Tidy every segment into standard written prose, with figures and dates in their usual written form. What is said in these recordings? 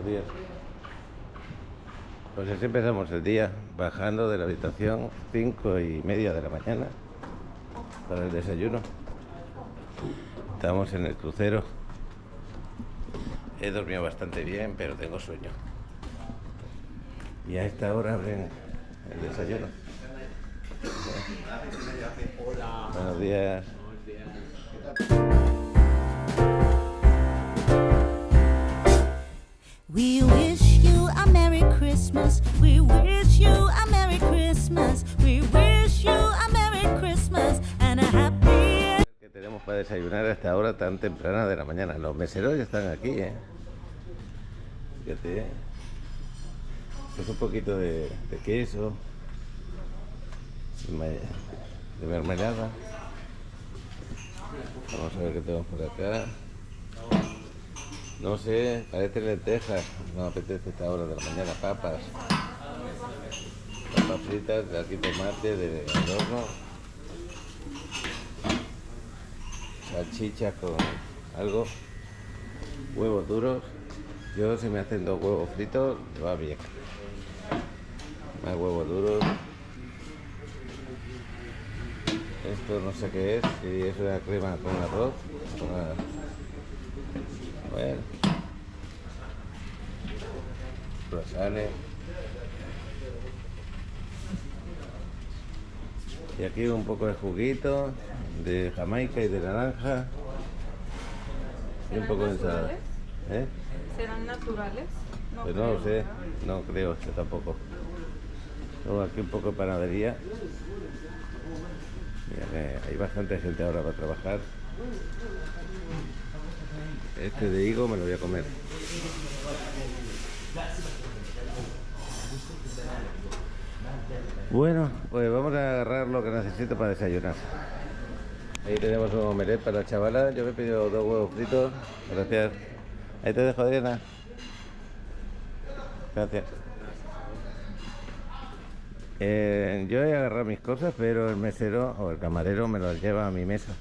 Buenos días. Pues así empezamos el día, bajando de la habitación 5:30 de la mañana para el desayuno. Estamos en el crucero. He dormido bastante bien, pero tengo sueño. Y a esta hora abren el desayuno. Hola. Buenos días. We wish you a Merry Christmas. We wish you a Merry Christmas. We wish you a Merry Christmas and a happy. ¿Qué tenemos para desayunar a esta hora tan temprana de la mañana? Los meseros ya están aquí, ¿eh? Fíjate, pues un poquito de queso, de mermelada. Vamos a ver qué tenemos por acá. No sé, parece lentejas. No me apetece esta hora de la mañana. Papas fritas, de aquí tomate, de horno. Salchicha con algo. Huevos duros. Yo, si me hacen 2 huevos fritos, va bien. Más huevos duros. Esto no sé qué es. Si es una crema con arroz. Bueno. Croissants. Y aquí un poco de juguito de jamaica y de naranja. Y un poco de ensalada. ¿Eh? ¿Serán naturales? No, Pues no lo sé, no creo, yo tampoco. Luego aquí un poco de panadería. Mira que hay bastante gente ahora para trabajar. Este de higo me lo voy a comer. Bueno, pues vamos a agarrar lo que necesito para desayunar. Ahí tenemos un omelette para la chavala. Yo me he pedido 2 huevos fritos. Gracias. Ahí te dejo, Adriana. Gracias. Yo he agarrado mis cosas, pero el mesero o el camarero me las lleva a mi mesa.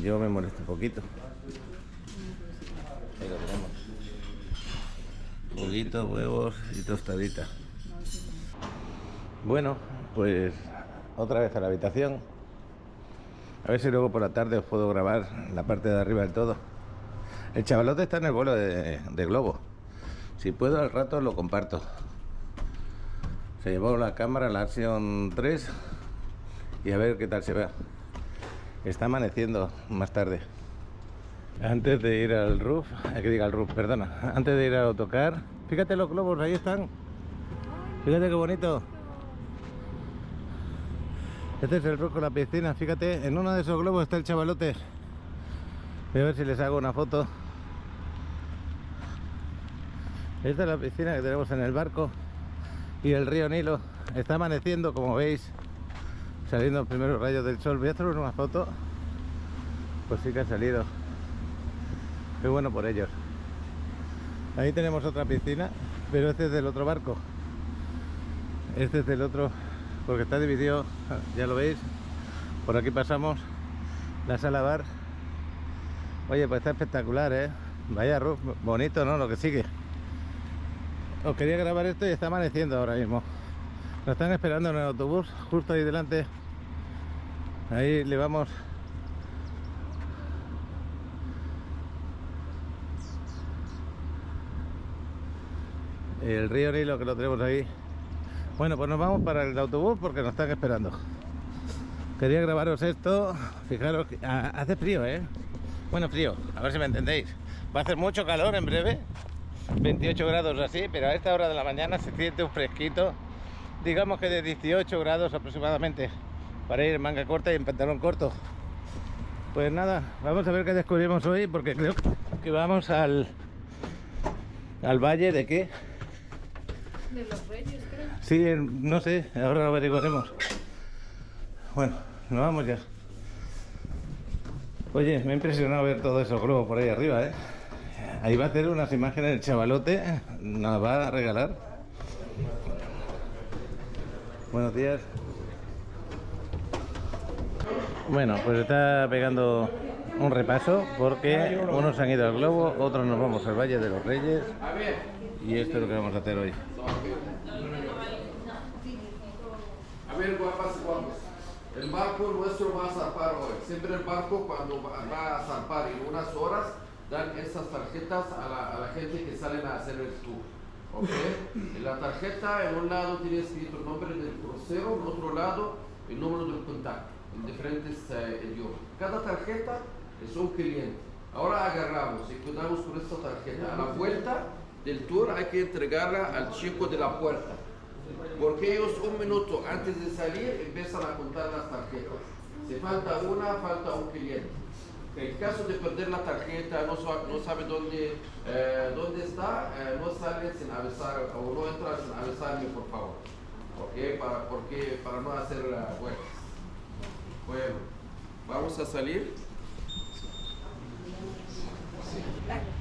Yo me molesto un poquito. Ahí lo tenemos. Juguito, huevos y tostadita. Bueno, pues otra vez a la habitación. A ver si luego por la tarde os puedo grabar la parte de arriba del todo. El chavalote está en el vuelo de globo. Si puedo al rato lo comparto. Se llevó la cámara, la Action 3, y a ver qué tal se ve. Está amaneciendo más tarde. Antes de ir al roof, perdona, antes de ir al autocar, fíjate los globos, ahí están. Fíjate qué bonito. Este es el roof con la piscina, fíjate, en uno de esos globos está el chavalote. Voy a ver si les hago una foto. Esta es la piscina que tenemos en el barco. Y el río Nilo está amaneciendo, como veis, saliendo los primeros rayos del sol. Voy a hacer una foto, pues sí que ha salido. Qué bueno por ellos. Ahí tenemos otra piscina, pero este es del otro barco. Este es del otro, porque está dividido, ya lo veis. Por aquí pasamos la sala bar. Oye, pues está espectacular, ¿eh? Vaya roof, bonito, ¿no? Lo que sigue. Os quería grabar esto y está amaneciendo ahora mismo. Nos están esperando en el autobús, justo ahí delante. Ahí le vamos. El río Nilo, que lo tenemos ahí. Bueno, pues nos vamos para el autobús porque nos están esperando. Quería grabaros esto. Fijaros que hace frío, ¿eh? Bueno, frío, a ver si me entendéis. Va a hacer mucho calor en breve. 28 grados así, pero a esta hora de la mañana se siente un fresquito, digamos que de 18 grados aproximadamente, para ir en manga corta y en pantalón corto. Pues nada, vamos a ver qué descubrimos hoy, porque creo que vamos al valle de qué. De los Reyes, creo. Sí, no sé, ahora lo averiguaremos. Bueno, nos vamos ya. Oye, me ha impresionado ver todo esos globos por ahí arriba, ¿eh? Ahí va a hacer unas imágenes el chavalote, nos va a regalar. Buenos días. Bueno, pues está pegando un repaso porque unos han ido al globo, otros nos vamos al Valle de los Reyes y esto es lo que vamos a hacer hoy. A ver, guapas y guapos. El barco nuestro va a zarpar hoy. Siempre el barco cuando va a zarpar en unas horas dan esas tarjetas a la gente que salen a hacer el tour. ¿Ok? En la tarjeta en un lado tiene escrito el nombre del crucero, en otro lado el número del contacto en diferentes idiomas. Cada tarjeta es un cliente. Ahora agarramos y cuidamos con esta tarjeta. A la vuelta del tour hay que entregarla al chico de la puerta. Porque ellos un minuto antes de salir empiezan a contar las tarjetas. Si falta una, falta un cliente. En el caso de perder la tarjeta, no sabe dónde está, no sale sin avisar o no entra sin avisarme, por favor. ¿Ok? Para no hacer vueltas. Bueno, vamos a salir.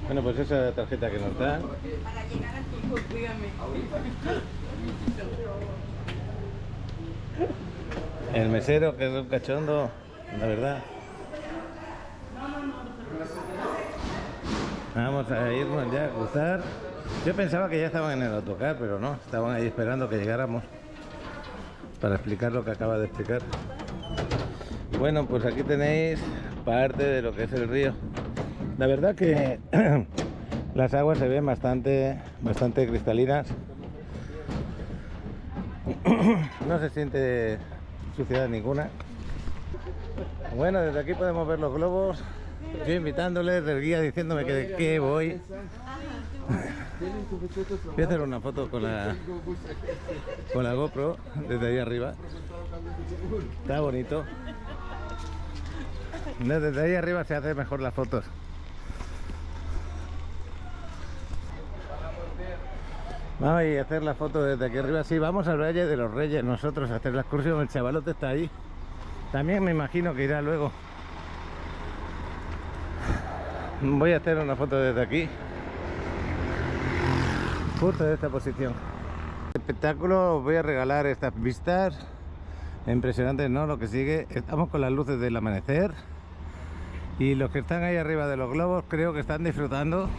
Bueno, pues esa es la tarjeta que nos dan. Para llegar al turco, dígame. El mesero, que es un cachondo, la verdad. Vamos a irnos ya a cruzar. Yo pensaba que ya estaban en el autocar, pero no, estaban ahí esperando que llegáramos para explicar lo que acaba de explicar. Bueno, pues aquí tenéis parte de lo que es el río. La verdad que las aguas se ven bastante cristalinas. No se siente suciedad ninguna. Bueno, desde aquí podemos ver los globos. Yo invitándoles, el guía diciéndome que de qué voy. Voy a hacer una foto con la GoPro desde ahí arriba. Está bonito. Desde ahí arriba se hacen mejor las fotos. Vamos a hacer la foto desde aquí arriba. Sí, vamos al Valle de los Reyes nosotros a hacer la excursión. El chavalote está ahí. También me imagino que irá luego. Voy a hacer una foto desde aquí, justo de esta posición. Espectáculo, os voy a regalar estas vistas impresionantes, ¿no? Lo que sigue, estamos con las luces del amanecer y los que están ahí arriba de los globos creo que están disfrutando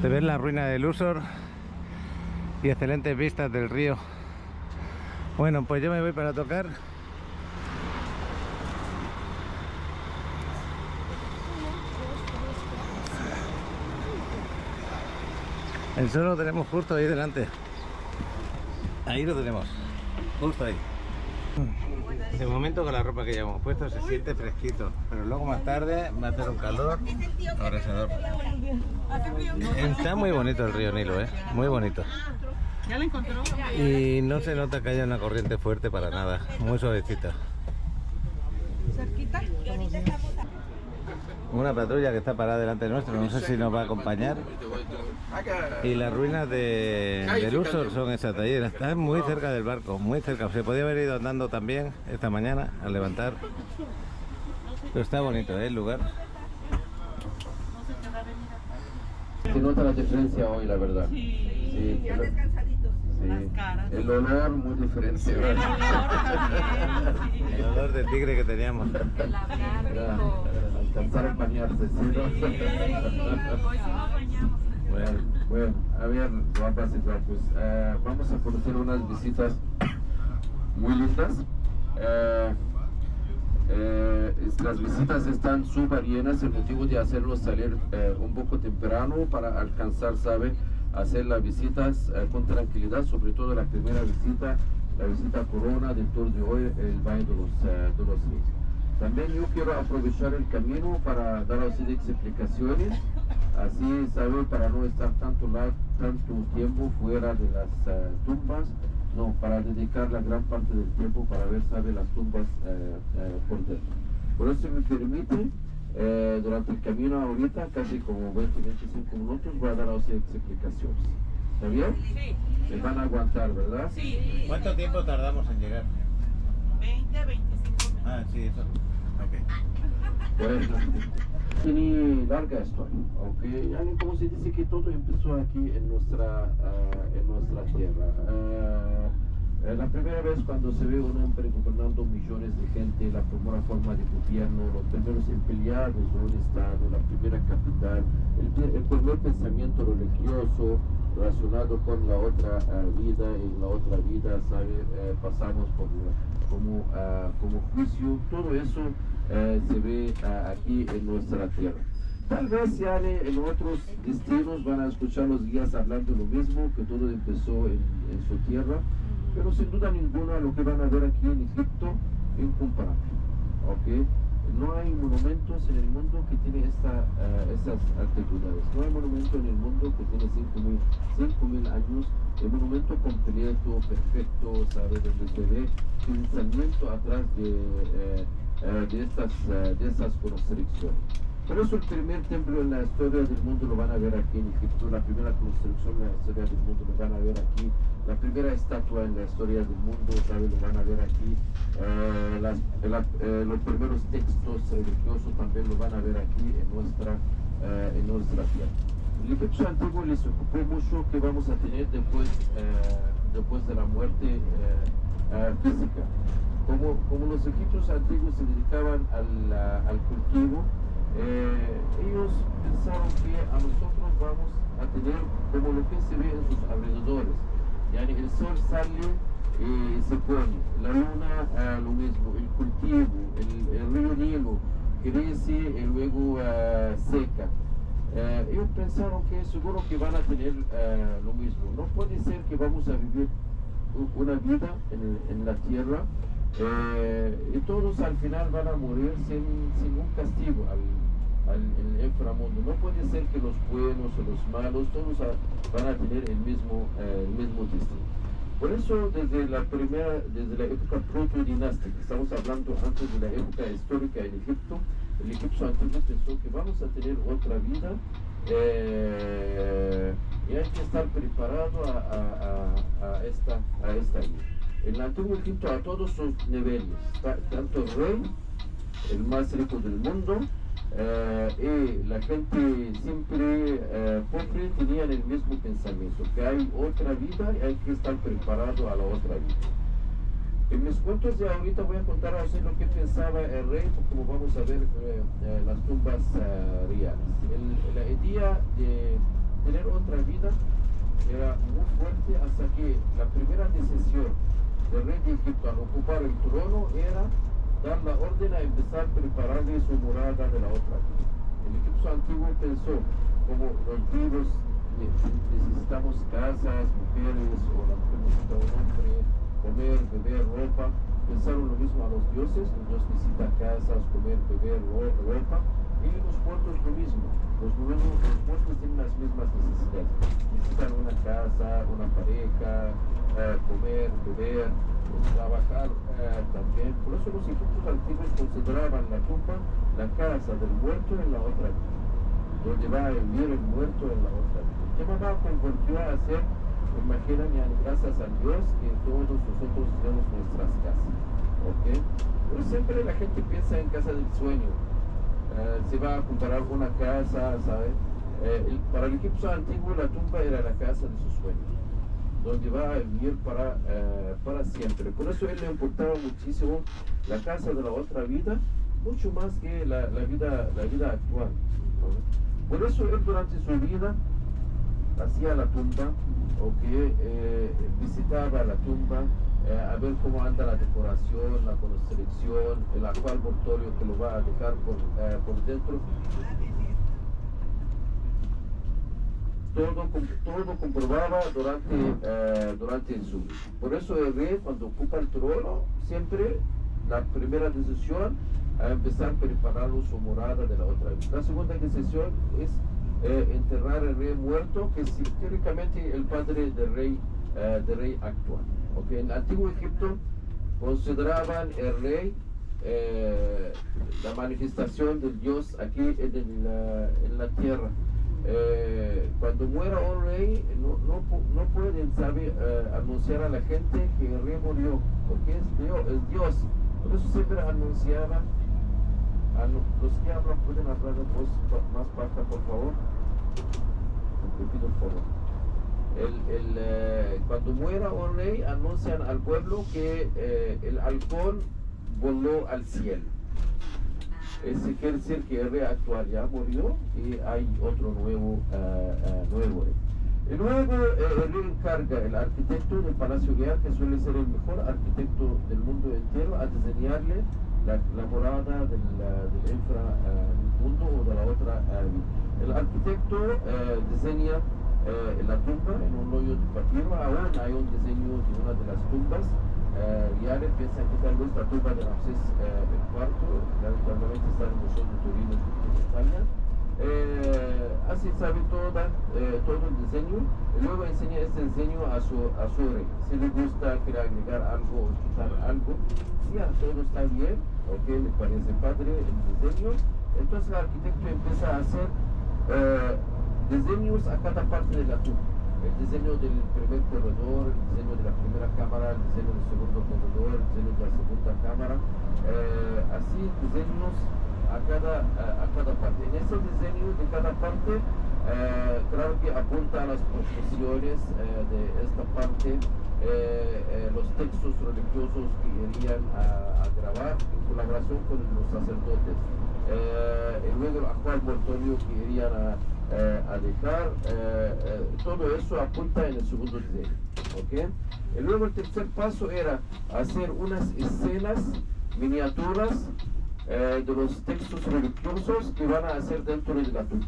de ver la ruina de Luxor y excelentes vistas del río. Bueno, pues yo me voy para tocar. El sol lo tenemos justo ahí delante. Ahí lo tenemos, justo ahí. De momento con la ropa que llevamos puesto se siente fresquito, pero luego más tarde va a hacer un calor abrasador. Está muy bonito el río Nilo, muy bonito. ¿Ya lo encontró? Y no se nota que haya una corriente fuerte para nada, muy suavecita. ¿Cerquita? Una patrulla que está parada delante nuestro, no sé si nos va a acompañar. Y las ruinas de Luxor son esas de ayer, están muy cerca del barco, muy cerca. Se podía haber ido andando también esta mañana al levantar. Pero está bonito, el lugar. Se nota la diferencia hoy, la verdad. Sí. Ya descansaditos. Sí. Las caras. El olor muy diferente. El olor también. El olor del tigre que teníamos. El hablar, dijo. Alcanzar a bañarse, ¿sí? ¿No? Hoy sí nos bañamos. Bueno, a ver, guapas y guapos, vamos a conocer unas visitas muy lindas. Las visitas están súper llenas, el motivo de hacerlos salir un poco temprano para alcanzar, ¿sabe? Hacer las visitas con tranquilidad, sobre todo la primera visita, la visita corona del tour de hoy, el Valle de los Reyes. También yo quiero aprovechar el camino para dar a ustedes explicaciones, así, ¿sabe? Para no estar tanto tiempo fuera de las tumbas, no, para dedicar la gran parte del tiempo para ver, ¿sabe? Las tumbas por dentro. Por eso me permite, durante el camino ahorita, casi como 20-25 minutos, voy a dar a ustedes explicaciones. ¿Está bien? Sí. Me van a aguantar, ¿verdad? Sí. ¿Cuánto tiempo tardamos en llegar? 20, 25 minutos. Ah, sí, eso. Ok. Bueno, tiene larga historia, okay. Yani como se dice que todo empezó aquí en nuestra tierra. La primera vez cuando se ve un hombre gobernando millones de gente, la primera forma de gobierno, los primeros empleados de un estado, la primera capital, el primer pensamiento religioso relacionado con la otra vida, y en la otra vida, ¿sabe? Pasamos por como juicio, todo eso se ve aquí en nuestra tierra. Tal vez ya en otros destinos van a escuchar los guías hablando lo mismo, que todo empezó en su tierra, pero sin duda ninguna lo que van a ver aquí en Egipto es incomparable. ¿Okay? No hay monumentos en el mundo que tiene esas antigüedades. No hay monumento en el mundo que tiene 5.000 años. El monumento completo, perfecto, ¿sabe? Donde se ve pensamiento atrás de estas construcciones. Por eso el primer templo en la historia del mundo lo van a ver aquí en Egipto, la primera construcción en la historia del mundo lo van a ver aquí, la primera estatua en la historia del mundo, ¿sabe? Lo van a ver aquí, los primeros textos religiosos también lo van a ver aquí en nuestra tierra. El Egipto antiguo les ocupó mucho que vamos a tener después de la muerte física. Como los egipcios antiguos se dedicaban al cultivo, ellos pensaron que a nosotros vamos a tener como lo que se ve en sus alrededores. Yani el sol sale y se pone, la luna lo mismo, el cultivo, el río Nilo crece y luego seca. Ellos pensaron que seguro que van a tener lo mismo. No puede ser que vamos a vivir una vida en la tierra y todos al final van a morir sin un castigo en el inframundo. No puede ser que los buenos o los malos todos van a tener el mismo destino. Por eso desde la época protodinástica, estamos hablando antes de la época histórica en Egipto, el Egipto antiguo pensó que vamos a tener otra vida y hay que estar preparado a esta vida. En el antiguo Egipto a todos sus niveles, tanto el rey, el más rico del mundo, y la gente siempre pobre tenían el mismo pensamiento, que hay otra vida y hay que estar preparado a la otra vida. En mis cuentos de ahorita voy a contar a usted lo que pensaba el rey, como vamos a ver las tumbas reales. La idea de tener otra vida era muy fuerte hasta que la primera decisión del rey de Egipto al ocupar el trono era dar la orden a empezar a prepararle su morada de la otra vida. El Egipto antiguo pensó, como los vivos necesitamos casas, mujeres, o la mujer necesita un hombre, comer, beber, ropa, pensaron lo mismo a los dioses. Dios necesita casas, comer, beber, ropa, y los muertos lo mismo. Los muertos tienen las mismas necesidades. Necesitan una casa, una pareja, comer, beber, trabajar también. Por eso los egipcios antiguos consideraban la tumba la casa del muerto en la otra vida, donde va a vivir el muerto en la otra vida. ¿Qué mamá convirtió a hacer? Imaginan, gracias a Dios, que todos nosotros tenemos nuestras casas. ¿Okay? Pero siempre la gente piensa en casa del sueño. Se va a comprar una casa, ¿sabe? Para el egipcio antiguo la tumba era la casa de sus sueños, donde va a vivir para siempre. Por eso a él le importaba muchísimo la casa de la otra vida, mucho más que la vida actual. ¿No? Por eso él durante su vida hacía la tumba, visitaba la tumba, a ver cómo anda la decoración, la construcción, el actual mortorio que lo va a dejar por dentro. Todo comprobaba durante su vida. Por eso el rey, cuando ocupa el trono, siempre la primera decisión a empezar a preparar su morada de la otra vida. La segunda decisión es enterrar al rey muerto, que es teóricamente el padre del rey actual. Okay. En el antiguo Egipto consideraban el rey la manifestación del Dios aquí en la tierra. Cuando muera un rey, no pueden anunciar a la gente que el rey murió, porque es Dios. Por eso siempre anunciaban. Los que hablan pueden hablar de voz más baja, por favor. Te pido por favor. cuando muera un rey, anuncian al pueblo que el halcón voló al cielo. Eso quiere decir que el rey actual ya murió y hay otro nuevo rey. Y luego el rey encarga el arquitecto del Palacio Real, que suele ser el mejor arquitecto del mundo entero, a diseñarle la morada del inframundo o de la otra vida. El arquitecto diseña la tumba en un hoyo de papiro. Aún hay un diseño de una de las tumbas reales. Piensan que tal vez la tumba de Ramsés IV, actualmente está en el Museo de Torino en Italia. Así sabe todo el diseño y luego enseña este diseño a su rey. Si le gusta, quiere agregar algo o quitar algo, si todo está bien, ok, le parece padre el diseño, entonces el arquitecto empieza a hacer diseños a cada parte de la tumba. El diseño del primer corredor, el diseño de la primera cámara, el diseño del segundo corredor, el diseño de la segunda cámara, así diseños a cada parte. En ese diseño de cada parte, claro que apunta a las proporciones de esta parte, los textos religiosos que irían a grabar en colaboración con los sacerdotes, y luego el actual mortorio que irían a dejar, todo eso apunta en el segundo diseño, ¿ok? Y luego el tercer paso era hacer unas escenas miniaturas de los textos religiosos que van a hacer dentro de la tumba.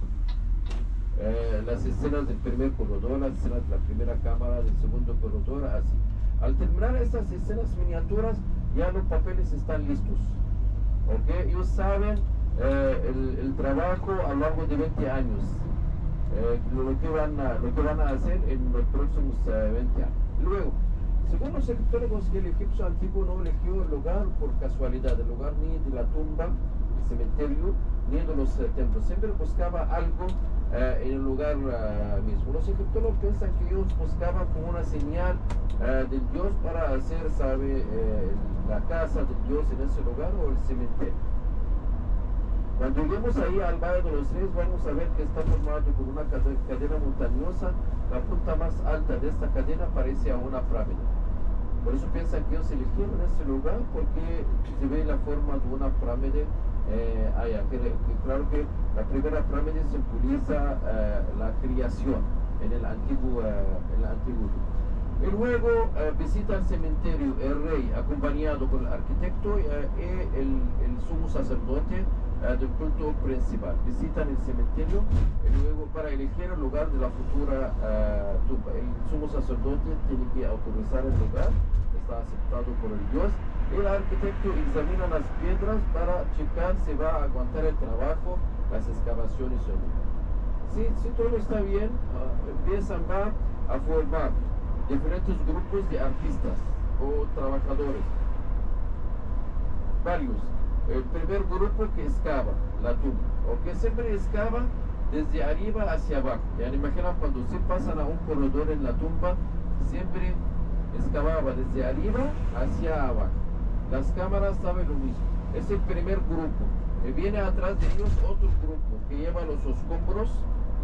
Las escenas del primer corredor, las escenas de la primera cámara, del segundo corredor, así. Al terminar estas escenas miniaturas, ya los papeles están listos. ¿Okay? Ellos saben el trabajo a lo largo de 20 años, lo que van a hacer en los próximos 20 años. Luego, según los egiptólogos, el egipcio antiguo no eligió el lugar por casualidad, el lugar ni de la tumba, el cementerio, ni de los templos. Siempre buscaba algo en el lugar mismo. Los egiptólogos piensan que ellos buscaban como una señal del Dios para hacer, la casa del Dios en ese lugar o el cementerio. Cuando lleguemos ahí al Valle de los Reyes, vamos a ver que está formado por una cadena montañosa. La punta más alta de esta cadena parece a una pirámide. Por eso piensan que ellos eligieron este lugar porque se ve la forma de una pirámide allá. Claro que la primera pirámide simboliza la creación en el antiguo. Y luego visita el cementerio el rey acompañado con el arquitecto y el sumo sacerdote del culto principal. Visitan el cementerio y luego para elegir el lugar de la futura tumba. El sumo sacerdote tiene que autorizar el lugar, está aceptado por el Dios. El arquitecto examina las piedras para checar si va a aguantar el trabajo, las excavaciones o no. Si todo está bien, empiezan a formar diferentes grupos de artistas o trabajadores, varios. El primer grupo que excava la tumba, o que siempre excava desde arriba hacia abajo. Ya imaginan cuando se pasan a un corredor en la tumba, siempre excavaba desde arriba hacia abajo. Las cámaras saben lo mismo. Es el primer grupo. Y viene atrás de ellos otro grupo que lleva los escombros,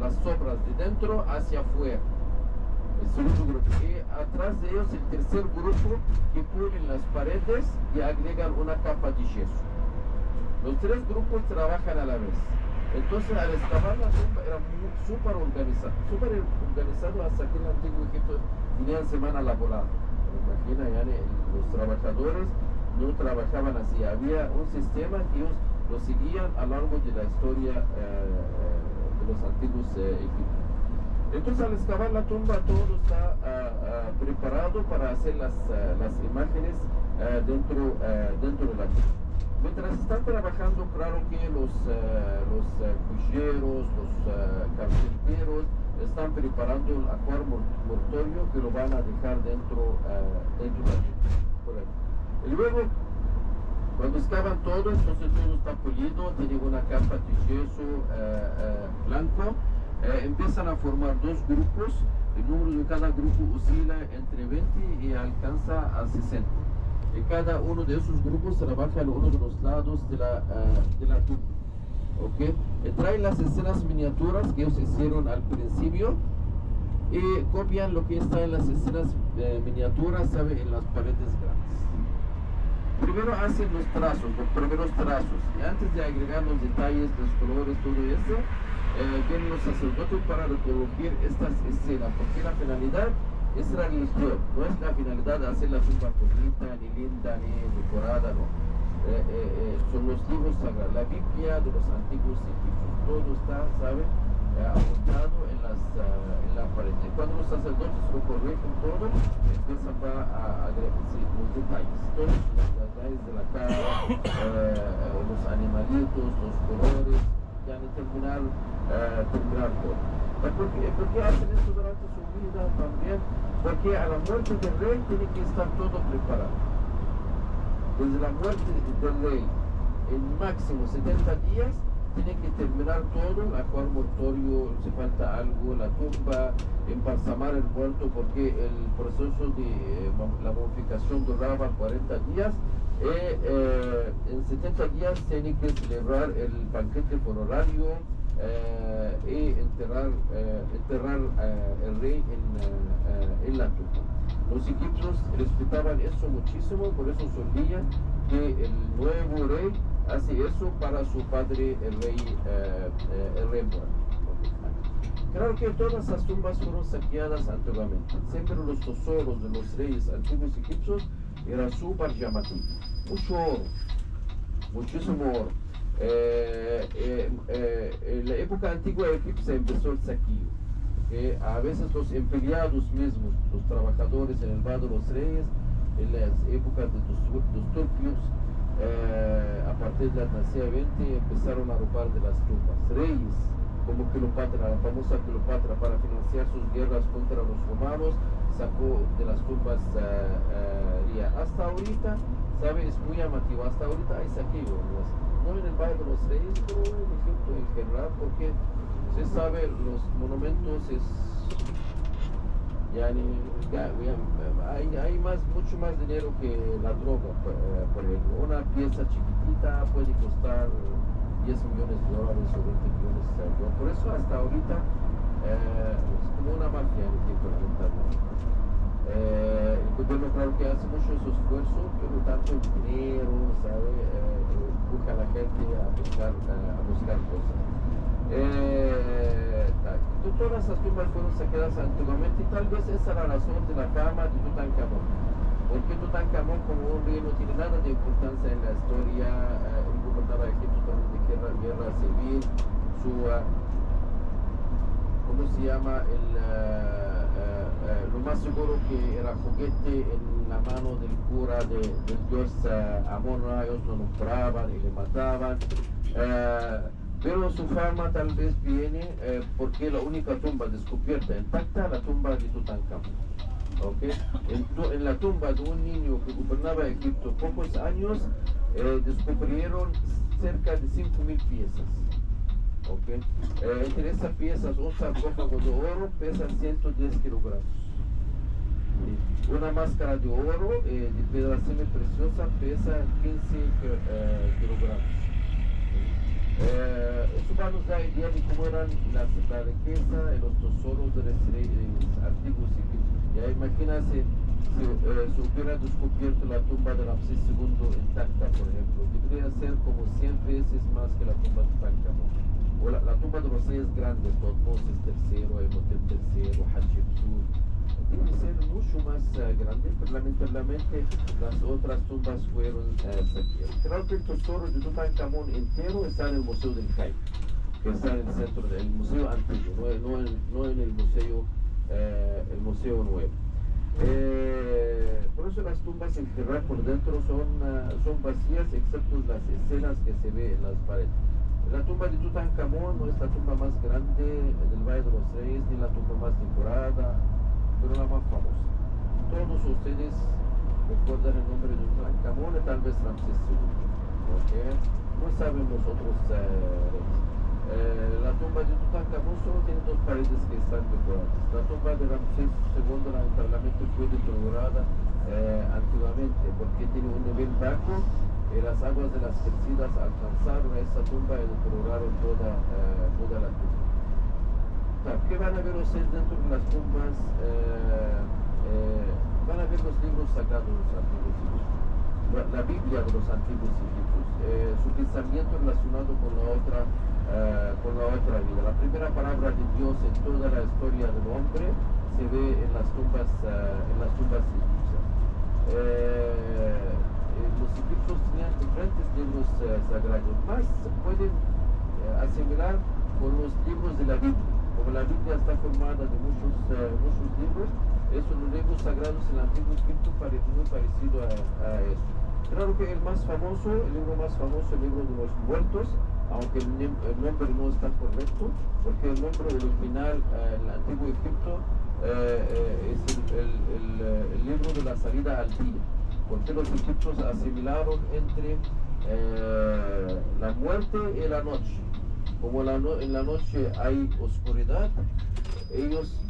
las sobras de dentro hacia afuera. El segundo grupo. Y atrás de ellos el tercer grupo que pulen las paredes y agregan una capa de yeso. Los tres grupos trabajan a la vez. Entonces al excavar la tumba era súper organizado hasta que en el antiguo Egipto tenían semana laboral. Imagina, los trabajadores no trabajaban así. Había un sistema que ellos lo seguían a lo largo de la historia de los antiguos egipcios. Entonces al excavar la tumba todo está preparado para hacer las imágenes dentro de la tumba. Mientras están trabajando, claro que los cuchilleros, los carpinteros están preparando el actual mortorio que lo van a dejar dentro de la tumba. Y luego, cuando excavan todo, entonces todo está pulido, tiene una capa de yeso blanco. Empiezan a formar dos grupos. El número de cada grupo oscila entre 20 y alcanza a 60. Y cada uno de esos grupos trabaja en uno de los lados de la tumba. ¿Okay? Traen las escenas miniaturas que ellos hicieron al principio y copian lo que está en las escenas miniaturas, ¿sabe? En las paredes grandes. Primero hacen los trazos, los primeros trazos, y antes de agregar los detalles, los colores, todo eso, vienen los sacerdotes para reproducir estas escenas, porque la finalidad es la religión, no es la finalidad de hacer la tumba bonita, ni linda, ni decorada, no. Son los libros sagrados, la Biblia de los antiguos egipcios, todo está, ¿sabe? Apuntado en la pared. Cuando los sacerdotes lo corrigen todo, empiezan a agregar los detalles, todos los detalles de la cara, los animalitos, los colores, ya ni terminar todo. ¿Por qué hacen esto durante su vida también? Porque a la muerte del rey tiene que estar todo preparado. Desde la muerte del rey, en máximo 70 días, tiene que terminar todo, acuar mortorio, si falta algo, la tumba, embalsamar el muerto, porque el proceso de la momificación duraba 40 días. En 70 días tiene que celebrar el banquete funerario y enterrar el rey en la tumba. Los egipcios respetaban eso muchísimo, por eso solían que el nuevo rey hace eso para su padre, el rey muerto. Claro que todas las tumbas fueron saqueadas antiguamente. Siempre los tesoros de los reyes antiguos egipcios era súper llamativo. Mucho oro, muchísimo oro. En la época antigua egipcia empezó el saqueo. A veces los empleados mismos, los trabajadores en el Valle de los Reyes, en las épocas de los turcos, a partir de la dinastía 20 empezaron a robar de las tumbas. Reyes como Cleopatra, la famosa Cleopatra, para financiar sus guerras contra los romanos, sacó de las tumbas hasta ahorita, ¿sabe? Es muy llamativo, hasta ahorita hay saqueo, no en el Valle de los Reyes, pero en Egipto en general, porque se sabe, los monumentos hay mucho más dinero que la droga. Por ejemplo, una pieza chiquitita puede costar 10 millones de dólares o 20 millones de dólares. Por eso hasta ahorita es como una mafia en Egipto, lamentablemente. El gobierno, claro que hace mucho esfuerzo, pero tanto el dinero, ¿sabe? Empuja a la gente a buscar cosas. Todas las tumbas fueron saqueadas antiguamente y tal vez esa es la razón de la fama de Tutankamón, porque Tutankamón, como un rey, no tiene nada de importancia en la historia. Él gobernaba Egipto también de guerra civil, ¿cómo se llama? Lo más seguro que era juguete en la mano del cura del dios Amón. Ellos lo nombraban y le mataban. Pero su fama tal vez viene porque la única tumba descubierta intacta, la tumba de Tutankamón. ¿Okay? En la tumba de un niño que gobernaba Egipto pocos años, descubrieron cerca de 5.000 piezas. ¿Okay? Entre esas piezas, un sarcófago de oro pesa 110 kilogramos. Una máscara de oro de piedra semipreciosa pesa 15 kilogramos. Eso va a nos dar idea de cómo eran la riqueza y los tesoros de los antiguos egipcios. Ya imagínate si se hubiera descubierto la tumba de Ramsés II intacta, por ejemplo, debería ser como 100 veces más que la tumba de Tutankamón. O la tumba de los reyes grandes, Tutmosis III, Amenhotep III, Hatshepsut, debe ser mucho más grande, pero lamentablemente las otras tumbas fueron saqueadas. Creo que el tesoro de Tutankamón entero está en el Museo del Cairo, que está en el centro del museo antiguo, no en el museo nuevo. Por eso las tumbas en general por dentro son vacías, excepto las escenas que se ven en las paredes. La tumba de Tutankamón no es la tumba más grande del Valle de los Reyes, ni la tumba más decorada, pero la más famosa. Todos ustedes recuerdan el nombre de Tutankamón y tal vez Ramsés II. ¿Okay? No saben los otros reyes. La tumba de Tutankamón solo tiene dos paredes que están decoradas. La tumba de Ramsés II lamentablemente fue deteriorada antiguamente porque tiene un nivel bajo y las aguas de las crecidas alcanzaron a esa tumba y deterioraron toda la tumba. ¿Qué van a ver ustedes dentro de las tumbas? Van a ver los libros sagrados de los antiguos egipcios, la Biblia de los antiguos egipcios, su pensamiento relacionado con la otra vida. La primera palabra de Dios en toda la historia del hombre se ve en las tumbas egipcias. Los egipcios tenían diferentes libros sagrados, más se pueden asimilar con los libros de la Biblia. Como la Biblia está formada de muchos libros, esos los libros sagrados en el antiguo Egipto muy parecido a eso. Claro que el libro más famoso, el libro de los muertos, aunque el nombre no está correcto, porque el nombre original en el antiguo Egipto es el libro de la salida al día, porque los egipcios asimilaron entre la muerte y la noche. Como en la noche hay oscuridad, ellos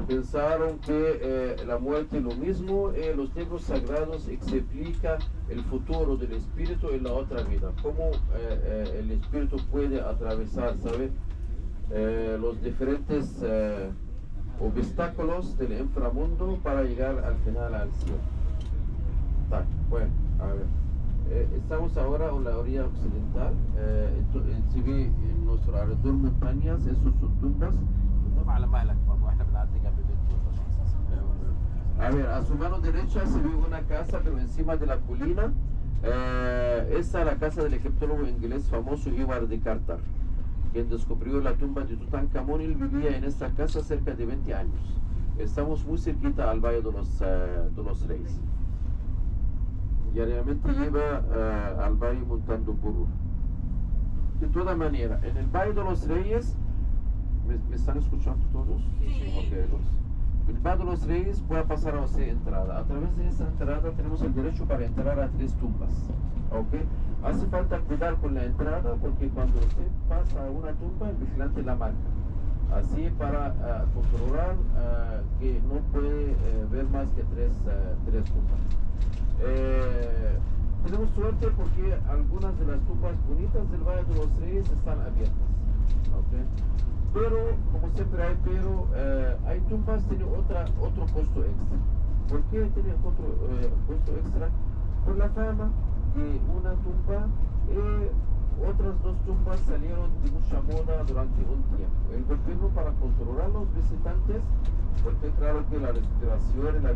pensaron que la muerte es lo mismo. Los libros sagrados explican el futuro del espíritu en la otra vida, cómo el espíritu puede atravesar, ¿sabe? Los diferentes obstáculos del inframundo para llegar al final al cielo. Bueno, a ver. Estamos ahora en la orilla occidental. Se ve en nuestro alrededor montañas, esos son tumbas. A ver, a su mano derecha se ve una casa, pero encima de la colina. Esa es la casa del egiptólogo inglés famoso Howard de Carter, quien descubrió la tumba de Tutankamón. Él vivía en esta casa cerca de 20 años. Estamos muy cerquita al Valle de los Reyes. Diariamente lleva al valle montando burro. De toda manera, en el Valle de los Reyes, ¿me están escuchando todos? Sí. Okay, en el Valle de los Reyes puede pasar a esa entrada. A través de esa entrada tenemos el derecho para entrar a 3 tumbas. Okay. Hace falta cuidar con la entrada, porque cuando usted pasa a una tumba, el vigilante la marca. Así para controlar que no puede ver más que 3 tumbas. Tenemos suerte porque algunas de las tumbas bonitas del Valle de los Reyes están abiertas, ¿okay? Pero, como siempre hay tumbas que tienen otro costo extra. ¿Por qué tienen otro costo extra? Por la fama de una tumba. Otras 2 tumbas salieron de mucha moda durante un tiempo. El gobierno, para controlar a los visitantes, porque claro que la respiración y la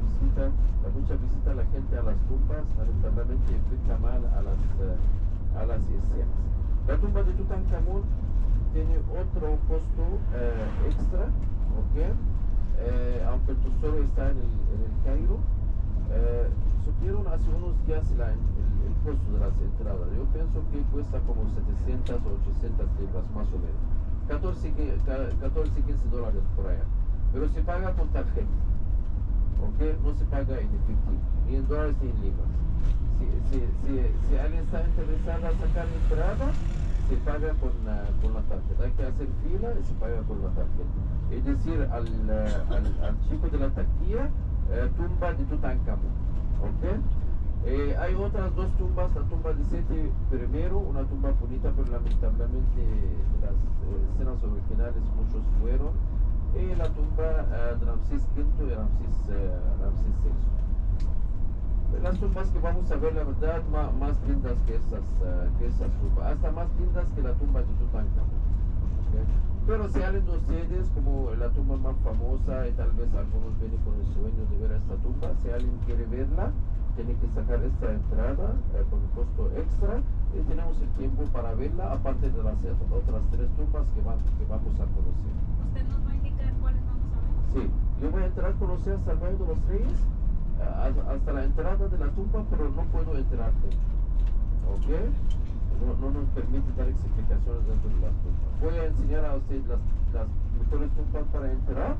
mucha visita a la gente a las tumbas, lamentablemente afecta mal a las escenas. La tumba de Tutankamón tiene otro costo extra, ¿okay? Aunque el tesoro está en el Cairo. Supieron hace unos días el costo de las entradas. Yo pienso que cuesta como 700 o 800 libras más o menos, 14-15 dólares por allá, pero se paga con tarjeta, ¿okay? No se paga en efectivo, ni en dólares ni en libras. Si alguien está interesado en sacar entrada, se paga con la tarjeta. Hay que hacer fila y se paga con la tarjeta. Es decir, al chico de la taquilla, tumba de Tutankamón, ¿okay? Hay otras 2 tumbas, la tumba de Seti I, una tumba bonita, pero lamentablemente de las escenas originales muchos fueron, y la tumba de Ramsés V y Ramsés VI. Las tumbas que vamos a ver, la verdad, más lindas que esas tumbas, hasta más lindas que la tumba de Tutankamón, ¿okay? Pero si alguien de ustedes, como la tumba más famosa, y tal vez algunos vienen con el sueño de ver esta tumba, si alguien quiere verla, tiene que sacar esta entrada con costo extra, y tenemos el tiempo para verla, aparte de las otras 3 tumbas que vamos a conocer. ¿Usted nos va a indicar cuáles vamos a ver? Sí, yo voy a entrar a conocer hasta el Valle de los Reyes, hasta la entrada de la tumba, pero no puedo entrar dentro, ¿ok? No nos permite dar explicaciones dentro de las tumbas. Voy a enseñar a ustedes las mejores tumbas para entrar,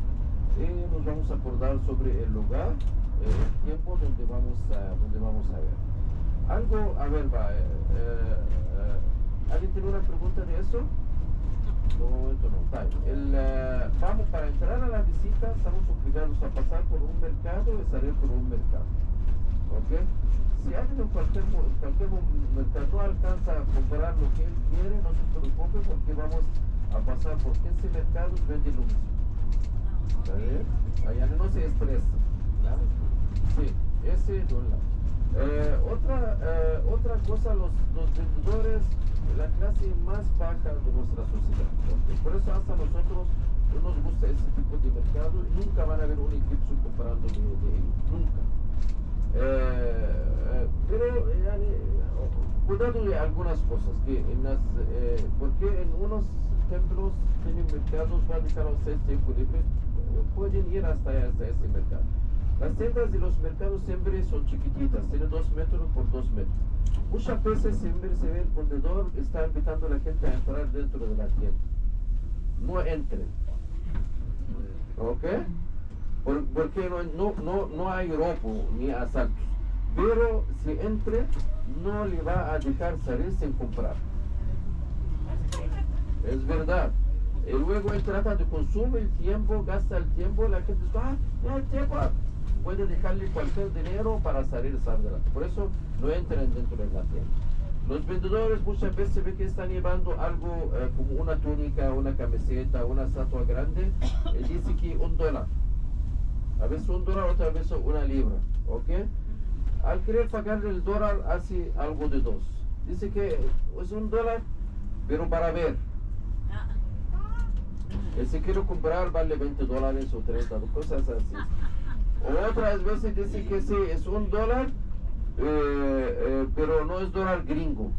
y nos vamos a acordar sobre el lugar, el tiempo donde vamos a ver. Algo, a ver, ¿alguien tiene una pregunta de eso? De momento no. Vamos, para entrar a la visita, estamos obligados a pasar por un mercado y salir por un mercado, ¿ok? Si alguien en cualquier mercado no alcanza a comprar lo que él quiere, no se preocupe, porque vamos a pasar por 15 mercados, vende lo mismo. ¿Está bien? Allá no se expresa. ¿Vale? Sí, ese dólar. Otra cosa, los vendedores, la clase más baja de nuestra sociedad. ¿Okay? Por eso hasta nosotros no nos gusta ese tipo de mercado y nunca van a ver un eclipse comparando de ellos. Nunca. Pero cuidado de algunas cosas, que porque en unos templos tienen mercados, van a dejar a ustedes tiempo libre, pueden ir hasta ese mercado. Las tiendas de los mercados siempre son chiquititas, tienen 2 metros por 2 metros. Muchas veces siempre se ve el vendedor está invitando a la gente a entrar dentro de la tienda. No entren. ¿Ok? Porque no hay robo ni asaltos. Pero si entre, no le va a dejar salir sin comprar. Es verdad. Y luego él trata de consumir el tiempo, gasta el tiempo, la gente dice, el tiempo. Puede dejarle cualquier dinero para salir adelante. Por eso no entren dentro de la tienda. Los vendedores muchas veces se ve que están llevando algo como una túnica, una camiseta, una estatua grande. Y dice que $1. A veces $1, otra vez una libra. ¿Ok? Al querer pagarle el dólar hace algo de 2. Dice que es $1, pero para ver. Y si quiero comprar vale $20 o 30, cosas así. O otras veces dice que sí, es $1, pero no es dólar gringo.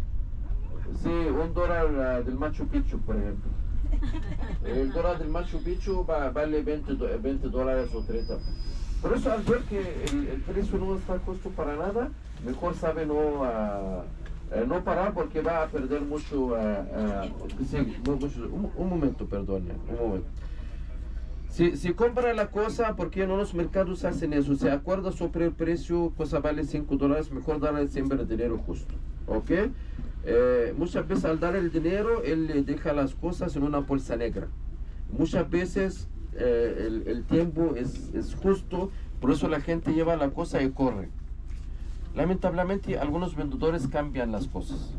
Sí, $1 del Machu Picchu, por ejemplo. El dólar del Machu Picchu vale $20 o 30. Por eso al ver que el precio no está justo para nada, mejor sabe no parar porque va a perder mucho. Un momento, perdón, un momento. Si compra la cosa, porque en los mercados hacen eso, se acuerda sobre el precio, cosa vale $5, mejor darle siempre el dinero justo, ¿ok? Muchas veces al dar el dinero, él le deja las cosas en una bolsa negra. Muchas veces el tiempo es justo, por eso la gente lleva la cosa y corre. Lamentablemente, algunos vendedores cambian las cosas.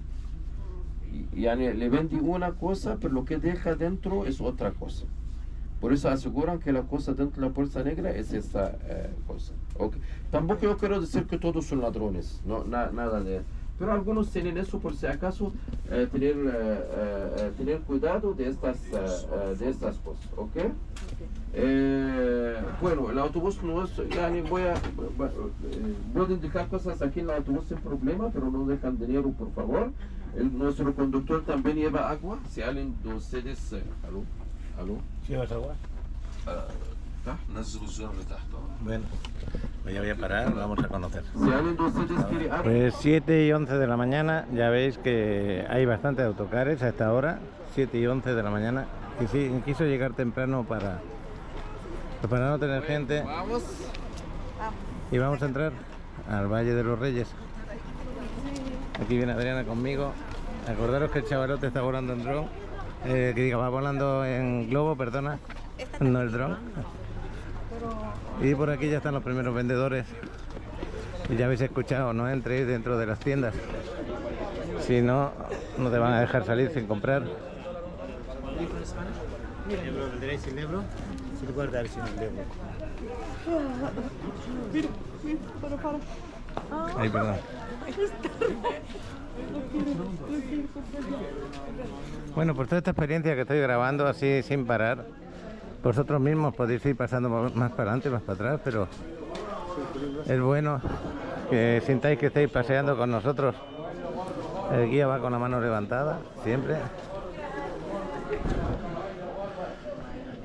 Y le vende una cosa, pero lo que deja dentro es otra cosa. Por eso aseguran que la cosa dentro de la bolsa negra es esta cosa. Okay. Tampoco yo quiero decir que todos son ladrones, no, nada de eso. Pero algunos tienen eso por si acaso, tener cuidado de estas cosas. ¿Okay? Bueno, el autobús no es, pueden dejar cosas aquí en el autobús sin problema, pero no dejan dinero, por favor. Nuestro conductor también lleva agua. Si alguien de ustedes... ¿Aló? ¿Llevas agua? Bueno, pues ya voy a parar, vamos a conocer. Si alguien de ustedes quiere agua. Pues 7 y 11 de la mañana, ya veis que hay bastantes autocares a esta hora, 7 y 11 de la mañana. Quiso llegar temprano para no tener gente. Vamos. Y vamos a entrar al Valle de los Reyes. Aquí viene Adriana conmigo. Acordaros que el chavalote está volando en dron. Va volando en globo, perdona, no el dron. Y por aquí ya están los primeros vendedores. Y ya habéis escuchado, no entréis dentro de las tiendas. Si no, no te van a dejar salir sin comprar. ¿Euro vendréis sin euro? Si te puedes dar sin euro. Ay, perdón. Bueno, pues toda esta experiencia que estoy grabando así sin parar, vosotros mismos podéis ir pasando más para adelante, más para atrás, pero es bueno que sintáis que estáis paseando con nosotros. El guía va con la mano levantada, siempre.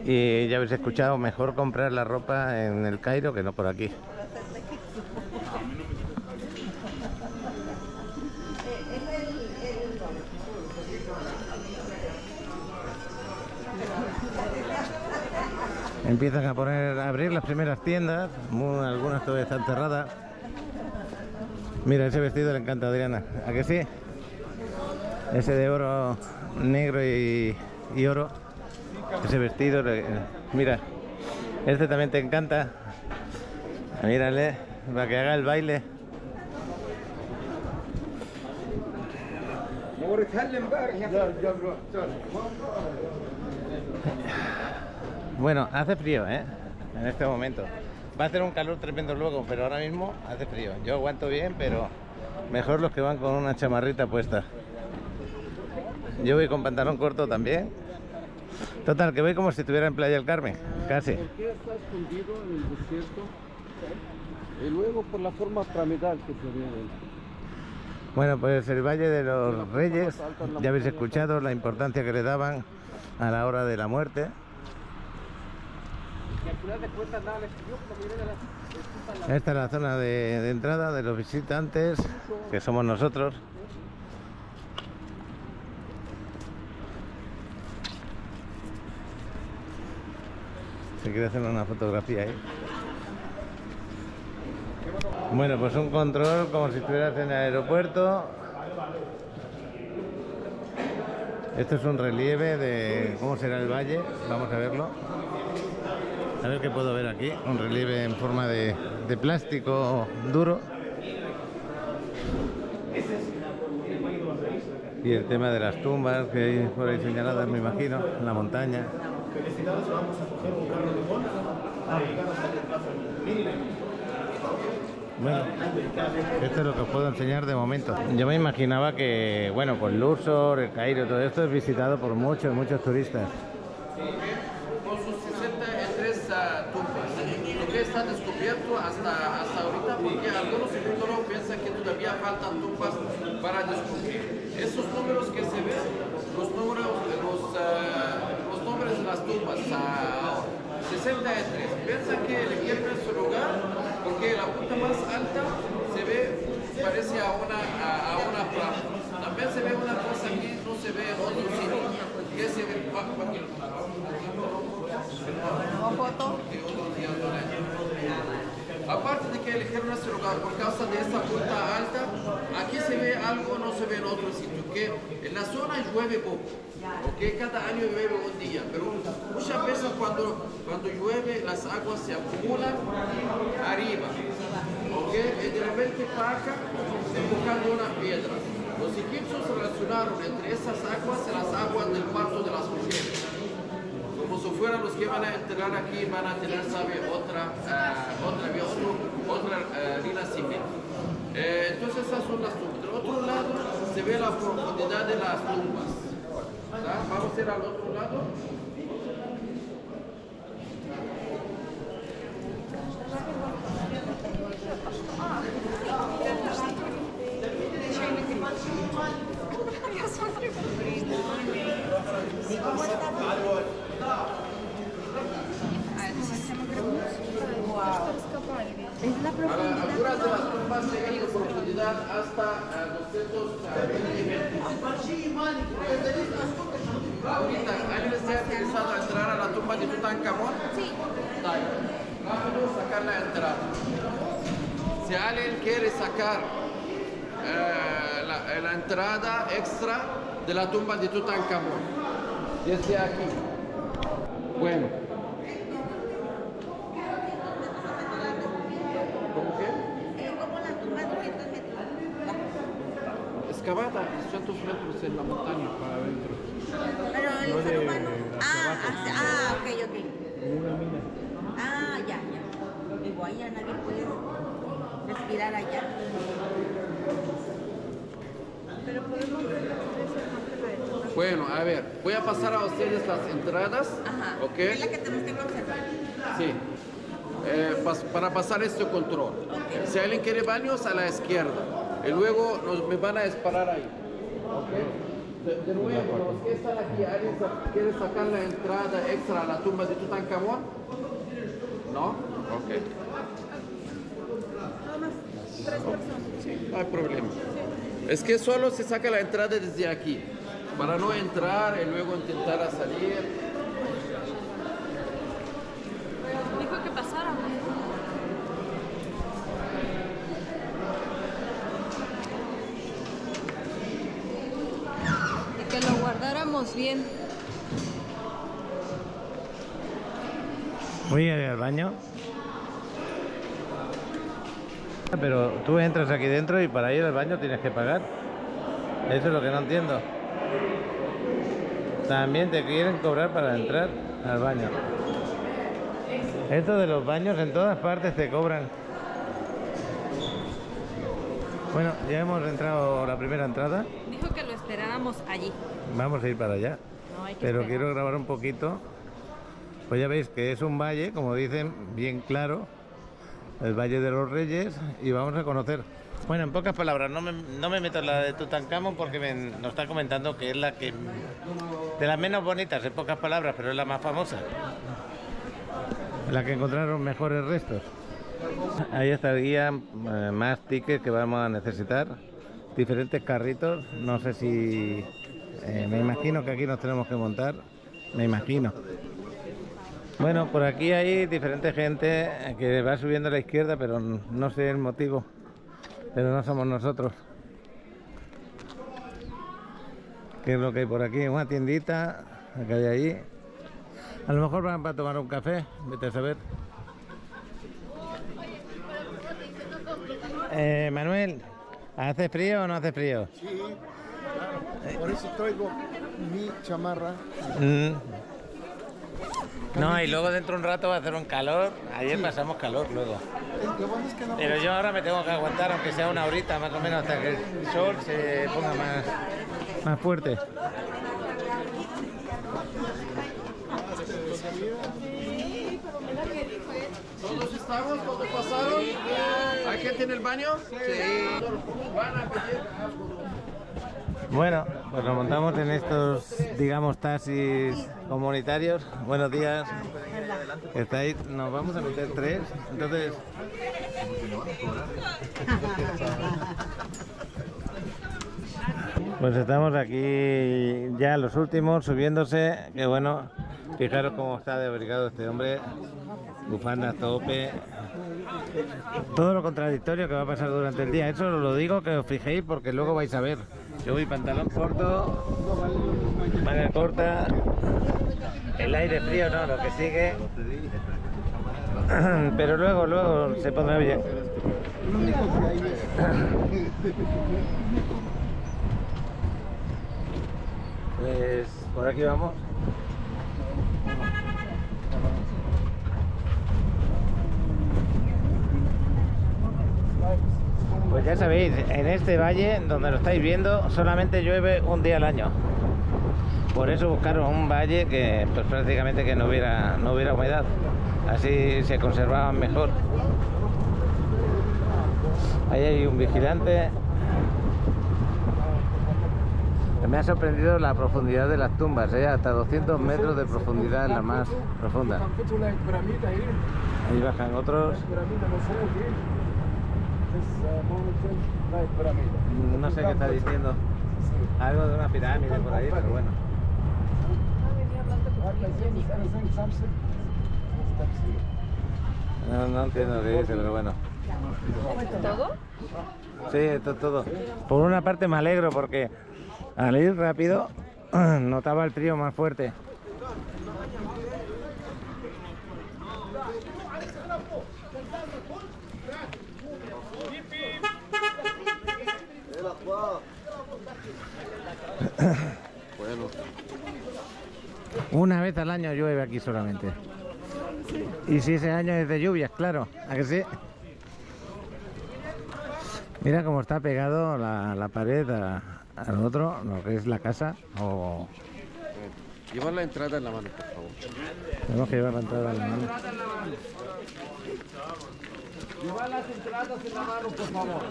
Y ya habéis escuchado, mejor comprar la ropa en el Cairo que no por aquí. Empiezan a abrir las primeras tiendas, algunas todavía están cerradas. Mira, ese vestido le encanta a Adriana, ¿a que sí? Ese de oro, negro y oro, ese vestido, mira, este también te encanta. Mírale, para que haga el baile. Bueno, hace frío, ¿eh? En este momento. Va a hacer un calor tremendo luego, pero ahora mismo hace frío. Yo aguanto bien, pero mejor los que van con una chamarrita puesta. Yo voy con pantalón corto también. Total, que voy como si estuviera en Playa del Carmen, casi. ¿Por qué está escondido en el desierto? Y luego por la forma piramidal que se ve. Bueno, pues el Valle de los Reyes, ya habéis escuchado la importancia que le daban a la hora de la muerte. Esta es la zona de entrada de los visitantes, que somos nosotros. Se quiere hacer una fotografía ahí. Bueno, pues un control como si estuvieras en el aeropuerto. Esto es un relieve de cómo será el valle. Vamos a verlo. A ver qué puedo ver aquí. Un relieve en forma de plástico duro. Y el tema de las tumbas que hay por ahí señaladas, me imagino, en la montaña. Felicidades, vamos a coger un carro de bola a llegar hasta el plazo mínimo. Bueno, esto es lo que os puedo enseñar de momento. Yo me imaginaba que, bueno, con Luxor, el Cairo, todo esto es visitado por muchos turistas. Con sus 63 tumbas. Lo que está descubierto hasta ahorita, porque algunos arqueólogos piensan que todavía faltan tumbas para descubrir. Esos números que se ven, los nombres de las tumbas, 63. Piensan que eligieron ese lugar porque la punta más alta se ve, parece a una planta. También se ve una cosa aquí, no se ve en otro sitio. ¿Qué se ve? Aparte de que eligieron ese lugar por causa de esta punta alta, aquí se ve algo, no se ve en otro sitio. Que en la zona llueve poco, ¿okay? Cada año llueve un día, pero muchas veces cuando llueve las aguas se acumulan arriba, ¿okay? Y de repente baja empujando una piedra. Los egipcios relacionaron entre esas aguas y las aguas del cuarto de las mujeres. Como si fueran los que van a entrar aquí, van a tener, ¿sabe? Otra renacimiento. Entonces esas son las tumbas. Del otro lado se ve la profundidad de las tumbas. ¿Tá? Vamos a ir al otro lado. A las alturas de las tumbas llegan en profundidad hasta 200 metros. Ahorita, ¿alguien está interesado en entrar a la tumba de Tutankamón? Sí. Vamos a sacar la entrada. Si alguien quiere sacar la entrada extra de la tumba de Tutankamón, desde aquí. Bueno. ¿Cómo qué? Como la tumba de 200 metros. Excavada 200 metros en la montaña para adentro. Pero el ser humano. Ok. Una mina. Ya. Digo, allá nadie puede respirar allá. Pero podemos ver la de Bueno, a ver, voy a pasar a ustedes las entradas. Ajá. ¿Ok? Es la que tenemos que conservar. Sí. Para pasar este control. Okay. Si alguien quiere baños, a la izquierda. Y luego me van a esperar ahí. ¿Ok? De nuevo, los que están aquí, ¿alguien quiere sacar la entrada extra a la tumba de Tutankamón? ¿No? Ok. Nada más, 3 personas. Sí, no hay problema. Es que solo se saca la entrada desde aquí, para no entrar y luego intentar salir. Dijo que pasara. Y que lo guardáramos bien. Voy a ir al baño. Pero tú entras aquí dentro y para ir al baño tienes que pagar. Eso es lo que no entiendo. también te quieren cobrar para entrar al baño. Esto de los baños en todas partes te cobran. Bueno, ya hemos entrado la primera entrada. Dijo que lo esperáramos allí. Vamos a ir para allá. No, hay que Pero esperar. quiero grabar un poquito. Pues ya veis que es un valle, como dicen, bien claro. El Valle de los Reyes. Y vamos a conocer. Bueno, en pocas palabras, no me meto en la de Tutankamón porque nos está comentando que es la que... de las menos bonitas, en pocas palabras, pero es la más famosa. La que encontraron mejores restos. Ahí está el guía, más tickets que vamos a necesitar, diferentes carritos, no sé si... me imagino que aquí nos tenemos que montar, me imagino. Bueno, por aquí hay diferente gente que va subiendo a la izquierda, pero no sé el motivo, pero no somos nosotros. ¿Qué es lo que hay por aquí? Una tiendita que hay ahí. A lo mejor van para tomar un café, vete a saber. Manuel, ¿hace frío o no hace frío? Sí, claro. Por eso traigo mi chamarra. No, y luego dentro de un rato va a hacer un calor. Ayer pasamos calor luego. Lo bueno es que no... Pero yo ahora me tengo que aguantar, aunque sea una horita más o menos, hasta que el sol se ponga más fuerte. ¿Todos estamos? ¿Todos pasaron? ¿Hay gente en el baño? Sí. Van a pedir algo. Bueno, pues nos montamos en estos, digamos, taxis comunitarios. Buenos días. ¿Estáis? Nos vamos a meter 3, entonces... Pues estamos aquí ya los últimos, subiéndose, que bueno, fijaros cómo está de abrigado este hombre, bufanda a tope, todo lo contradictorio que va a pasar durante el día. Eso os lo digo, que os fijéis, porque luego vais a ver. Yo voy pantalón corto, manga corta, el aire frío no, lo que sigue, pero luego se pondrá bien. Pues por aquí vamos. Pues ya sabéis, en este valle donde lo estáis viendo solamente llueve un día al año. Por eso buscaron un valle que pues prácticamente que no hubiera humedad. Así se conservaban mejor. Ahí hay un vigilante. Me ha sorprendido la profundidad de las tumbas, hasta 200 metros de profundidad en la más profunda. Ahí bajan otros. No sé qué está diciendo. Algo de una pirámide por ahí, pero bueno. No entiendo lo que dice, pero bueno. ¿Todo? Sí, esto es todo. Por una parte me alegro porque al ir rápido notaba el frío más fuerte. Bueno. Una vez al año llueve aquí solamente. Y si ese año es de lluvias, claro, ¿a que sí? Mira cómo está pegado la pared al otro, lo que es la casa. Lleva la entrada en la mano, por favor. Tenemos que llevar la entrada en la mano. Lleva las entradas en la mano, por favor.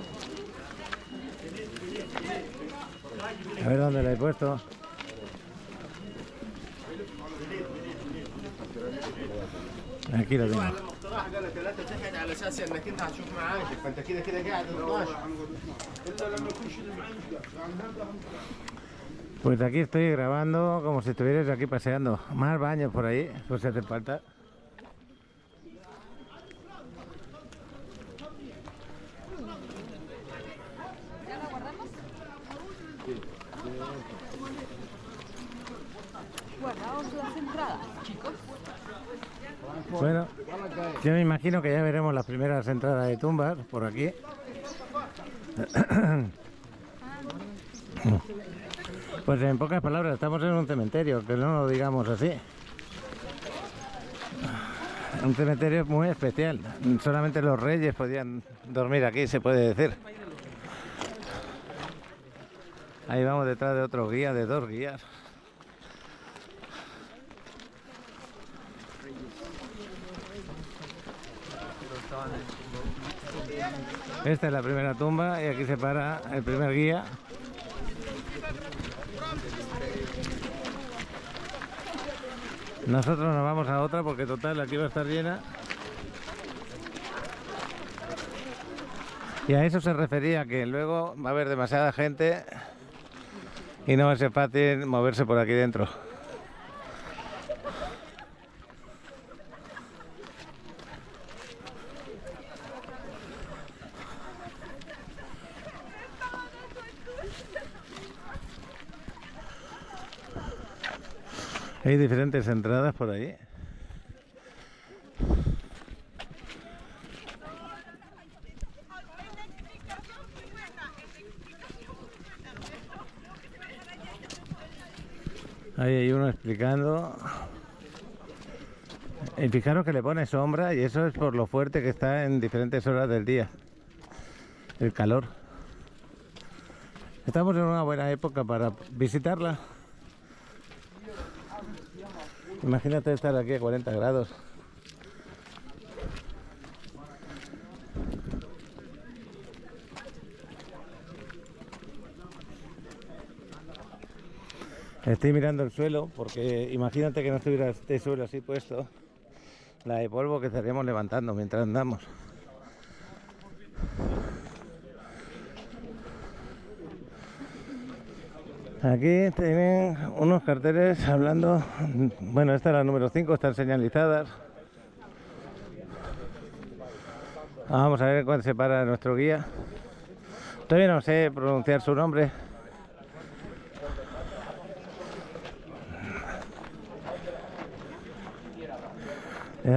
A ver dónde la he puesto. Aquí lo tengo. Pues aquí estoy grabando como si estuvierais aquí paseando. Más baños por ahí, pues si hace falta. Guardaos las entradas, chicos. Bueno, yo me imagino que ya veremos las primeras entradas de tumbas por aquí. Pues en pocas palabras, estamos en un cementerio, que no lo digamos así. Un cementerio muy especial. Solamente los reyes podían dormir aquí, se puede decir. Ahí vamos detrás de otro guía, de 2 guías. Esta es la primera tumba y aquí se para el primer guía. Nosotros nos vamos a otra porque total aquí va a estar llena. Y a eso se refería, que luego va a haber demasiada gente y no va a ser fácil moverse por aquí dentro. Hay diferentes entradas por ahí. Ahí hay uno explicando. Y fijaros que le pone sombra y eso es por lo fuerte que está en diferentes horas del día. El calor. Estamos en una buena época para visitarla. Imagínate estar aquí a 40 grados. Estoy mirando el suelo porque imagínate que no estuviera este suelo así puesto, la de polvo que estaríamos levantando mientras andamos. Aquí tienen unos carteles hablando, bueno, esta es la número 5, están señalizadas. Vamos a ver cuándo se para nuestro guía. Todavía no sé pronunciar su nombre.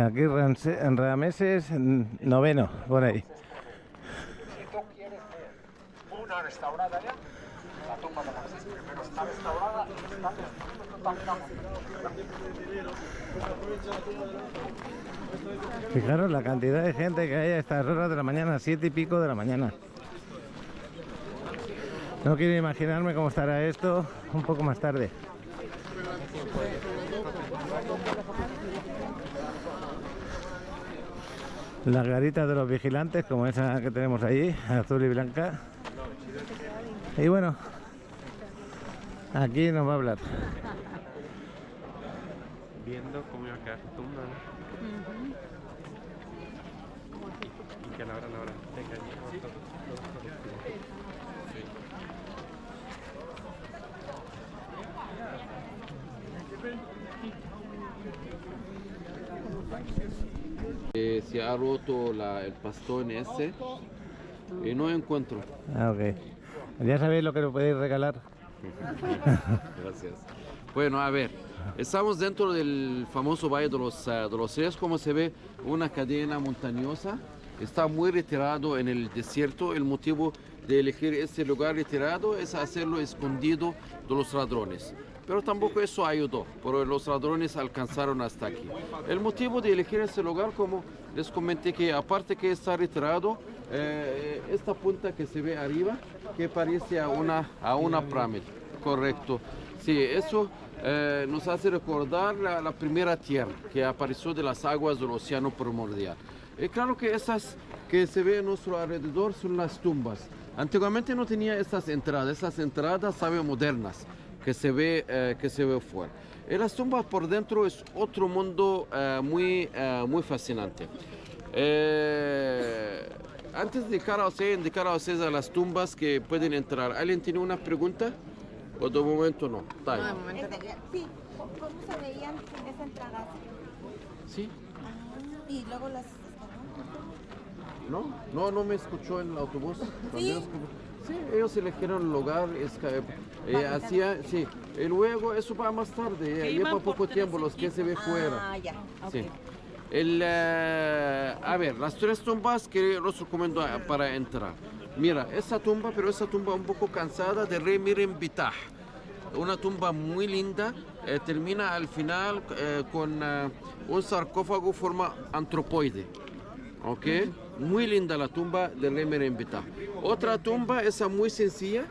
Aquí Rameses IX, por ahí. Si tú quieres ver una restaurada ya, la tumba de Ramsés I está restaurada, está Fijaros la cantidad de gente que hay a estas horas de la mañana, 7 y pico de la mañana. No quiero imaginarme cómo estará esto un poco más tarde. Las garitas de los vigilantes, como esa que tenemos ahí, azul y blanca. Y bueno, aquí nos va a hablar. Viendo cómo iba a quedar su tumba, ¿no? Y que a la hora tenga todo. Se ha roto el pastón ese y no encuentro. Ah, ok. Ya sabéis lo que nos podéis regalar. Gracias. Bueno, a ver, estamos dentro del famoso Valle de los Reyes. Como se ve, una cadena montañosa. Está muy retirado en el desierto. El motivo de elegir este lugar retirado es hacerlo escondido de los ladrones. Pero tampoco eso ayudó, porque los ladrones alcanzaron hasta aquí. El motivo de elegir este lugar, como les comenté, que aparte que está retirado, esta punta que se ve arriba, que parece a una pirámide, correcto. Sí, eso nos hace recordar la primera tierra que apareció de las aguas del océano primordial. Claro que esas que se ven a nuestro alrededor son las tumbas. Antiguamente no tenía estas entradas saben modernas que se ve fuera. Y las tumbas por dentro es otro mundo muy fascinante. Antes de indicar a ustedes a las tumbas que pueden entrar. ¿Alguien tiene una pregunta? ¿O de momento no? No, de momento no. Sí, ¿cómo se veían en esa entrada? ¿Sí? Y luego las... No me escuchó en el autobús. Sí. Sí, ellos eligieron el lugar, sí, y luego eso va más tarde, lleva poco tiempo, los que se ve fuera. Ah, ya, ok. Sí. A ver, las 3 tumbas que los recomiendo para entrar. Mira, esa tumba, pero esa tumba un poco cansada de rey Miren Bitah. una tumba muy linda. Termina al final con un sarcófago forma antropoide. ¿Ok? Muy linda la tumba de rey Merenbita. Otra tumba, esa muy sencilla.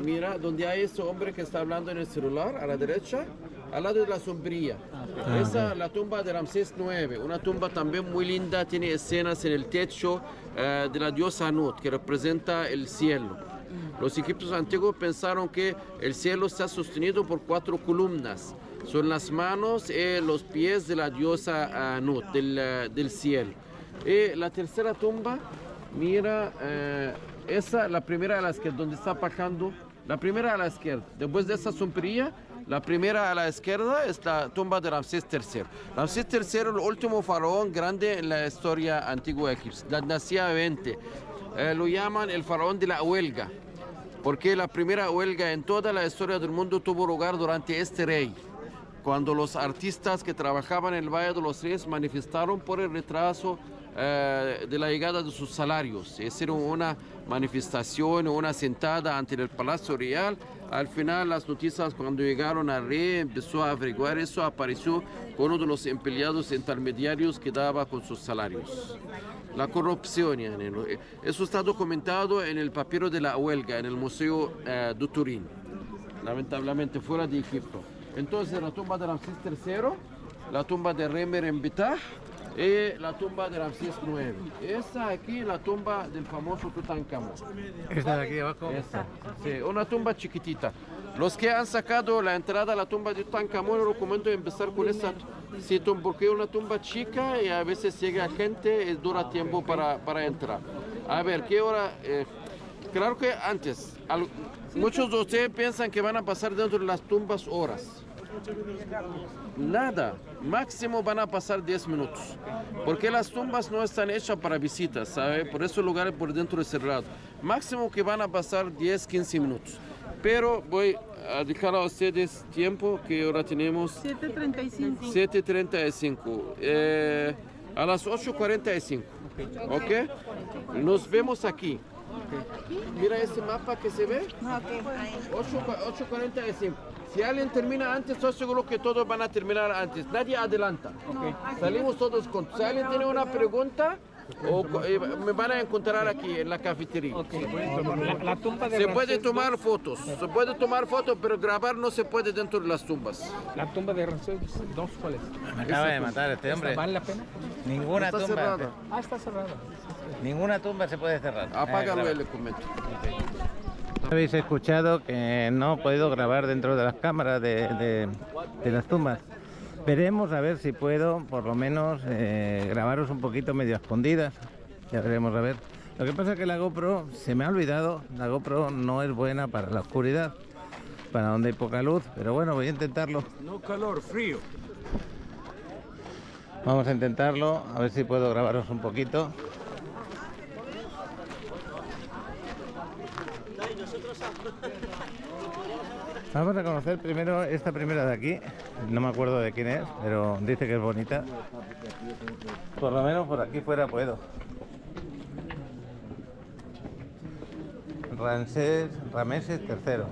Mira, donde hay ese hombre que está hablando en el celular, a la derecha, al lado de la sombrilla. Esa es la tumba de Ramsés IX, una tumba también muy linda, tiene escenas en el techo de la diosa Nut, que representa el cielo. Los egipcios antiguos pensaron que el cielo está sostenido por 4 columnas. Son las manos y los pies de la diosa Nut, del cielo. Y la tercera tumba, mira, esa, la primera a la izquierda, donde está bajando, la primera a la izquierda. Después de esa sombrilla, la primera a la izquierda es la tumba de Ramsés III. Ramsés III, el último faraón grande en la historia antigua egipcia, la dinastía 20. Lo llaman el faraón de la huelga, porque la primera huelga en toda la historia del mundo tuvo lugar durante este rey, cuando los artistas que trabajaban en el Valle de los Reyes manifestaron por el retraso de la llegada de sus salarios. Hicieron una manifestación, una sentada ante el Palacio Real. Al final las noticias, cuando llegaron al rey, empezó a averiguar eso, apareció con uno de los empleados intermediarios que daba con sus salarios. La corrupción, eso está documentado en el papiro de la huelga, en el Museo de Turín, lamentablemente fuera de Egipto. Entonces la tumba de Ramsés III, la tumba de rey Merenbita y la tumba de Ramsés IX. Esa aquí es la tumba del famoso Tutankamón. ¿Esta de aquí abajo? Esa, sí, una tumba chiquitita. Los que han sacado la entrada a la tumba de Tutankamón, recomiendo empezar con esa, sí, porque es una tumba chica y a veces llega gente y dura tiempo para entrar. A ver, ¿qué hora? Claro que antes, muchos de ustedes piensan que van a pasar dentro de las tumbas horas. Nada, máximo van a pasar 10 minutos, porque las tumbas no están hechas para visitas, ¿sabe? Por eso el lugar por dentro es cerrado. Máximo que van a pasar 10-15 minutos. Pero voy a dejar a ustedes tiempo, que ahora tenemos 7:35. 7:35. A las 8:45, ¿ok? Nos vemos aquí. Mira ese mapa que se ve. 8:45. Si alguien termina antes, estoy seguro que todos van a terminar antes. Nadie adelanta. Salimos todos juntos. Si alguien tiene una pregunta, me van a encontrar aquí en la cafetería. La tumba de Se Ramsés puede tomar fotos. Se puede tomar fotos, pero grabar no se puede dentro de las tumbas. La tumba de Ramsés II, ¿cuál es? Me acaba de matar este hombre. ¿Vale la pena? Ninguna Está tumba. cerrada. Ah, está cerrada. Ninguna tumba se puede cerrar. Apágalo Graba. y le comento. Habéis escuchado que no he podido grabar dentro de las cámaras de las tumbas. Veremos a ver si puedo, por lo menos, grabaros un poquito medio a escondidas. Ya veremos a ver. Lo que pasa es que la GoPro se me ha olvidado. La GoPro no es buena para la oscuridad, para donde hay poca luz. Pero bueno, voy a intentarlo. No calor, frío. Vamos a intentarlo, a ver si puedo grabaros un poquito. Vamos a conocer primero esta primera de aquí. No me acuerdo de quién es, pero dice que es bonita. Por lo menos por aquí fuera puedo. Rameses III.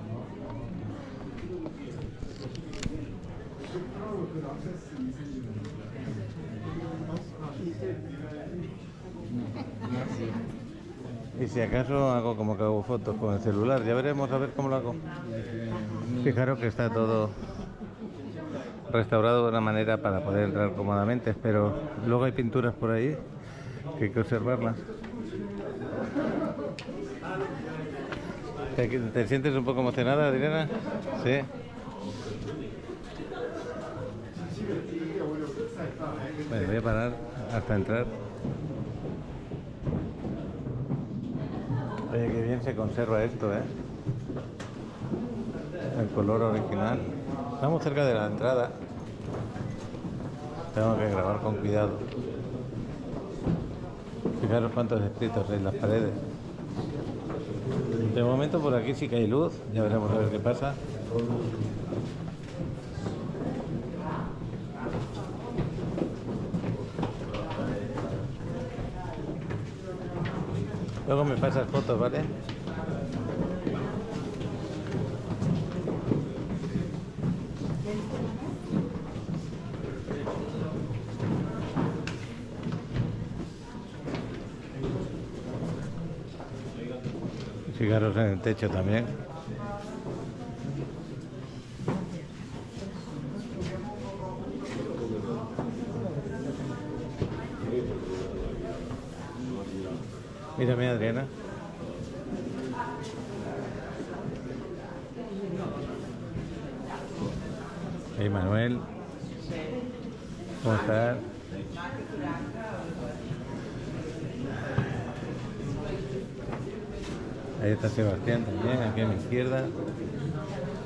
Y si acaso hago como que hago fotos con el celular, ya veremos a ver cómo lo hago. Fijaros que está todo restaurado de una manera para poder entrar cómodamente, pero luego hay pinturas por ahí que hay que observarlas. ¿Te sientes un poco emocionada, Adriana? Sí. Bueno, voy a parar hasta entrar. Oye, qué bien se conserva esto, ¿eh? El color original. Estamos cerca de la entrada. Tengo que grabar con cuidado. Fijaros cuántos escritos hay en las paredes. De momento por aquí sí que hay luz. Ya veremos a ver qué pasa. Luego me pasas fotos, ¿vale? Fijaros en el techo también. Mírame, Adriana. Hey, Manuel. ¿Cómo estás? Ahí está Sebastián también, aquí a mi izquierda.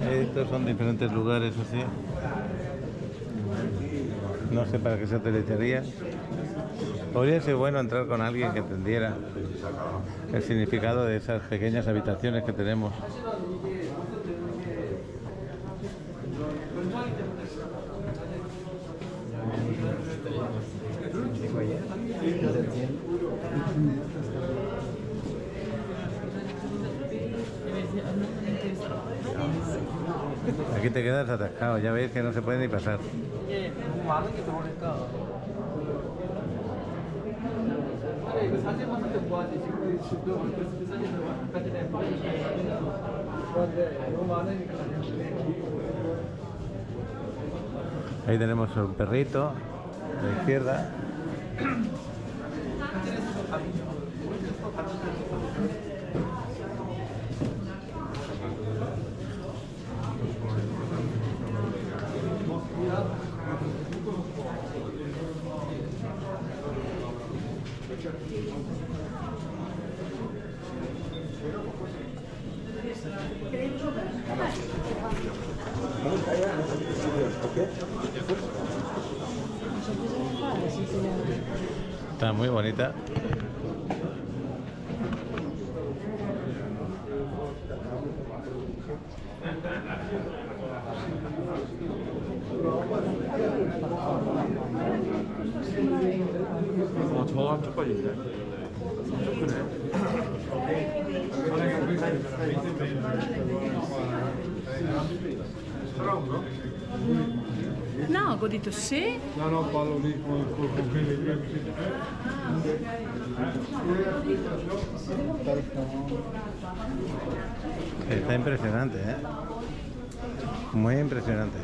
Estos son diferentes lugares así. No sé para qué se utilizaría. Podría ser bueno entrar con alguien que entendiera el significado de esas pequeñas habitaciones que tenemos. Aquí te quedas atascado, ya veis que no se puede ni pasar. Ahí tenemos un perrito a la izquierda. Está muy bonita. 저 한쪽까지 있네. 엄청 크네. No, ho detto sì. No, parlo lì con Está impresionante, ¿eh? Muy impresionante.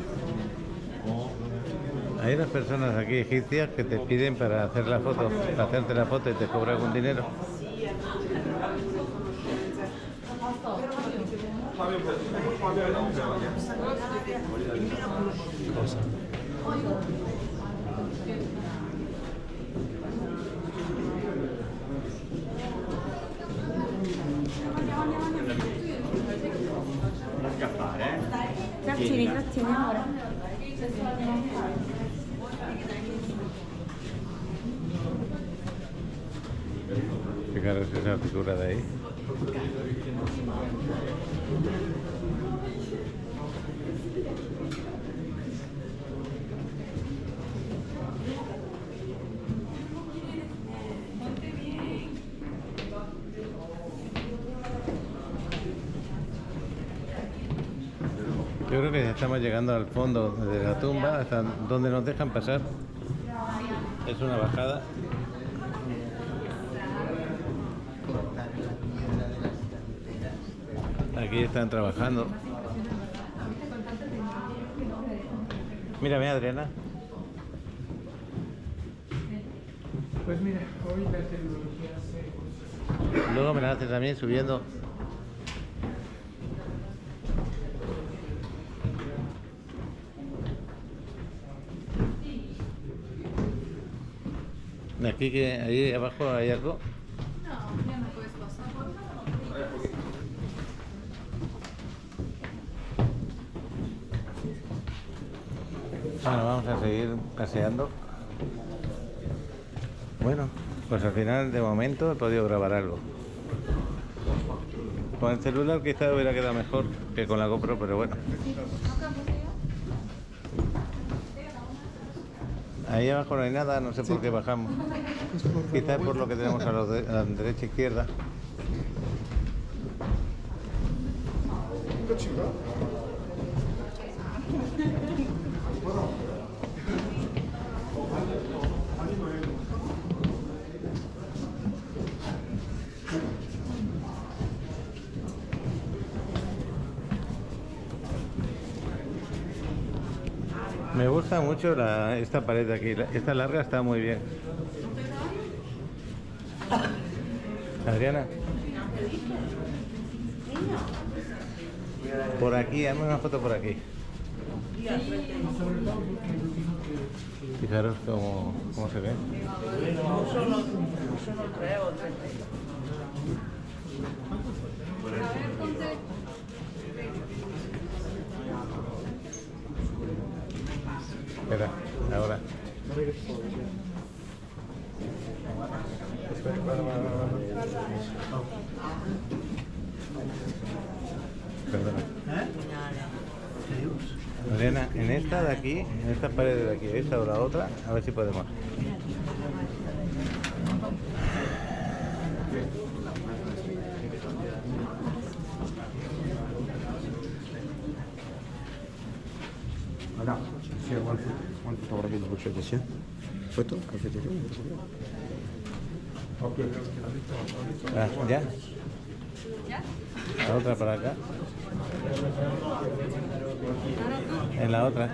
Hay unas personas aquí egipcias que te piden para hacer la foto, para hacerte la foto y te cobran algún dinero. Tieni, ora. Fijaros esa figura de ahí. Yo creo que ya estamos llegando al fondo de la tumba, hasta donde nos dejan pasar. Es una bajada. Aquí están trabajando. Mírame, Adriana. Pues mira, hoy la tecnología se... Luego me la haces también subiendo. Aquí que ahí abajo hay algo. No, ya no puedes pasar. Bueno, vamos a seguir paseando. Bueno, pues al final de momento he podido grabar algo. Con el celular quizá hubiera quedado mejor que con la GoPro, pero bueno. Ahí abajo no hay nada, no sé por qué bajamos. Quizás por lo que tenemos a la derecha e izquierda. gusta mucho esta pared de aquí. Esta larga está muy bien. Adriana. Por aquí, hazme una foto por aquí. Fijaros cómo se ve. Espera, ahora. Perdona. Elena, en esta de aquí, en esta pared de aquí, esta o la otra, a ver si podemos. Voilà, c'est one photography de votre dessus. Photo, cafétéria. Ok. Ah, ¿ya? La otra para acá. En la otra,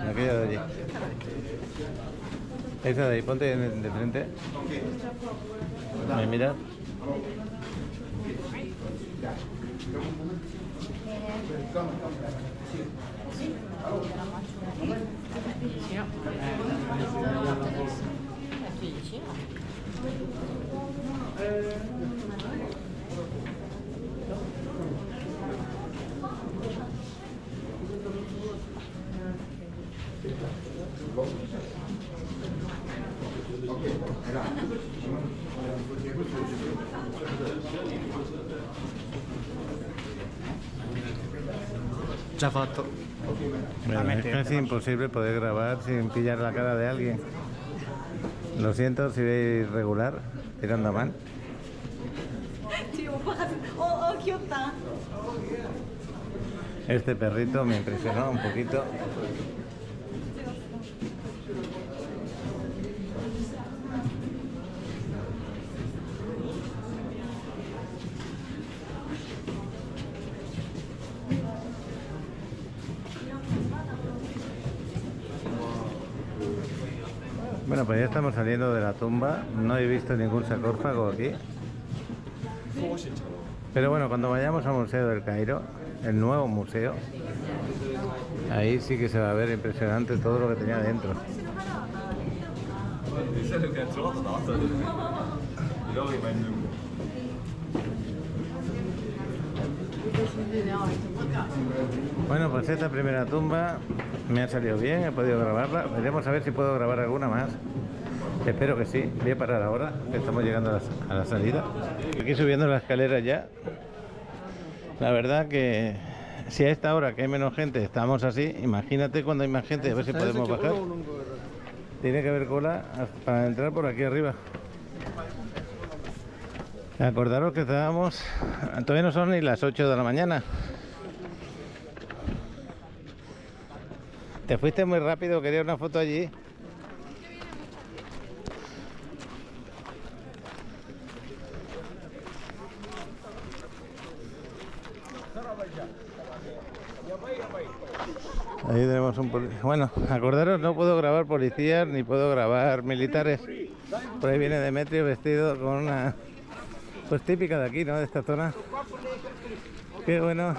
aquella de allí. Esa de ahí, ponte de frente. ¿Me miras? Già fatto. Bueno, es casi imposible poder grabar sin pillar la cara de alguien. Lo siento si veis regular, tirando a mal. Este perrito me impresionó un poquito. Bueno, pues ya estamos saliendo de la tumba. No he visto ningún sarcófago aquí. Pero bueno, cuando vayamos al Museo del Cairo, el nuevo museo, ahí sí que se va a ver impresionante todo lo que tenía dentro. Bueno, pues esta primera tumba me ha salido bien, he podido grabarla. Veremos a ver si puedo grabar alguna más. Espero que sí. Voy a parar ahora, que estamos llegando a la salida. Aquí subiendo la escalera ya. La verdad que si a esta hora que hay menos gente estamos así, imagínate cuando hay más gente, a ver si podemos bajar. Tiene que haber cola para entrar por aquí arriba. Acordaros que estábamos, todavía no son ni las 8 de la mañana. Te fuiste muy rápido, quería una foto allí. Ahí tenemos un policía. Bueno, acordaros, no puedo grabar policías ni puedo grabar militares. Por ahí viene Demetrio vestido con una... pues típica de aquí, ¿no? De esta zona. Qué bueno.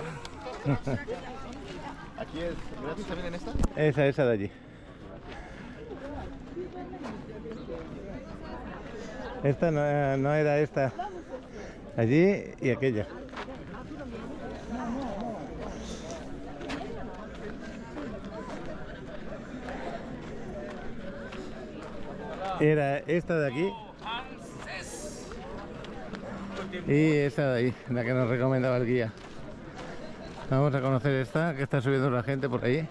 ¿Aquí es gratis también en esta? Esa de allí. Esta no era esta. Allí y aquella. Era esta de aquí y esa de ahí, la que nos recomendaba el guía. Vamos a conocer esta, que está subiendo la gente por ahí.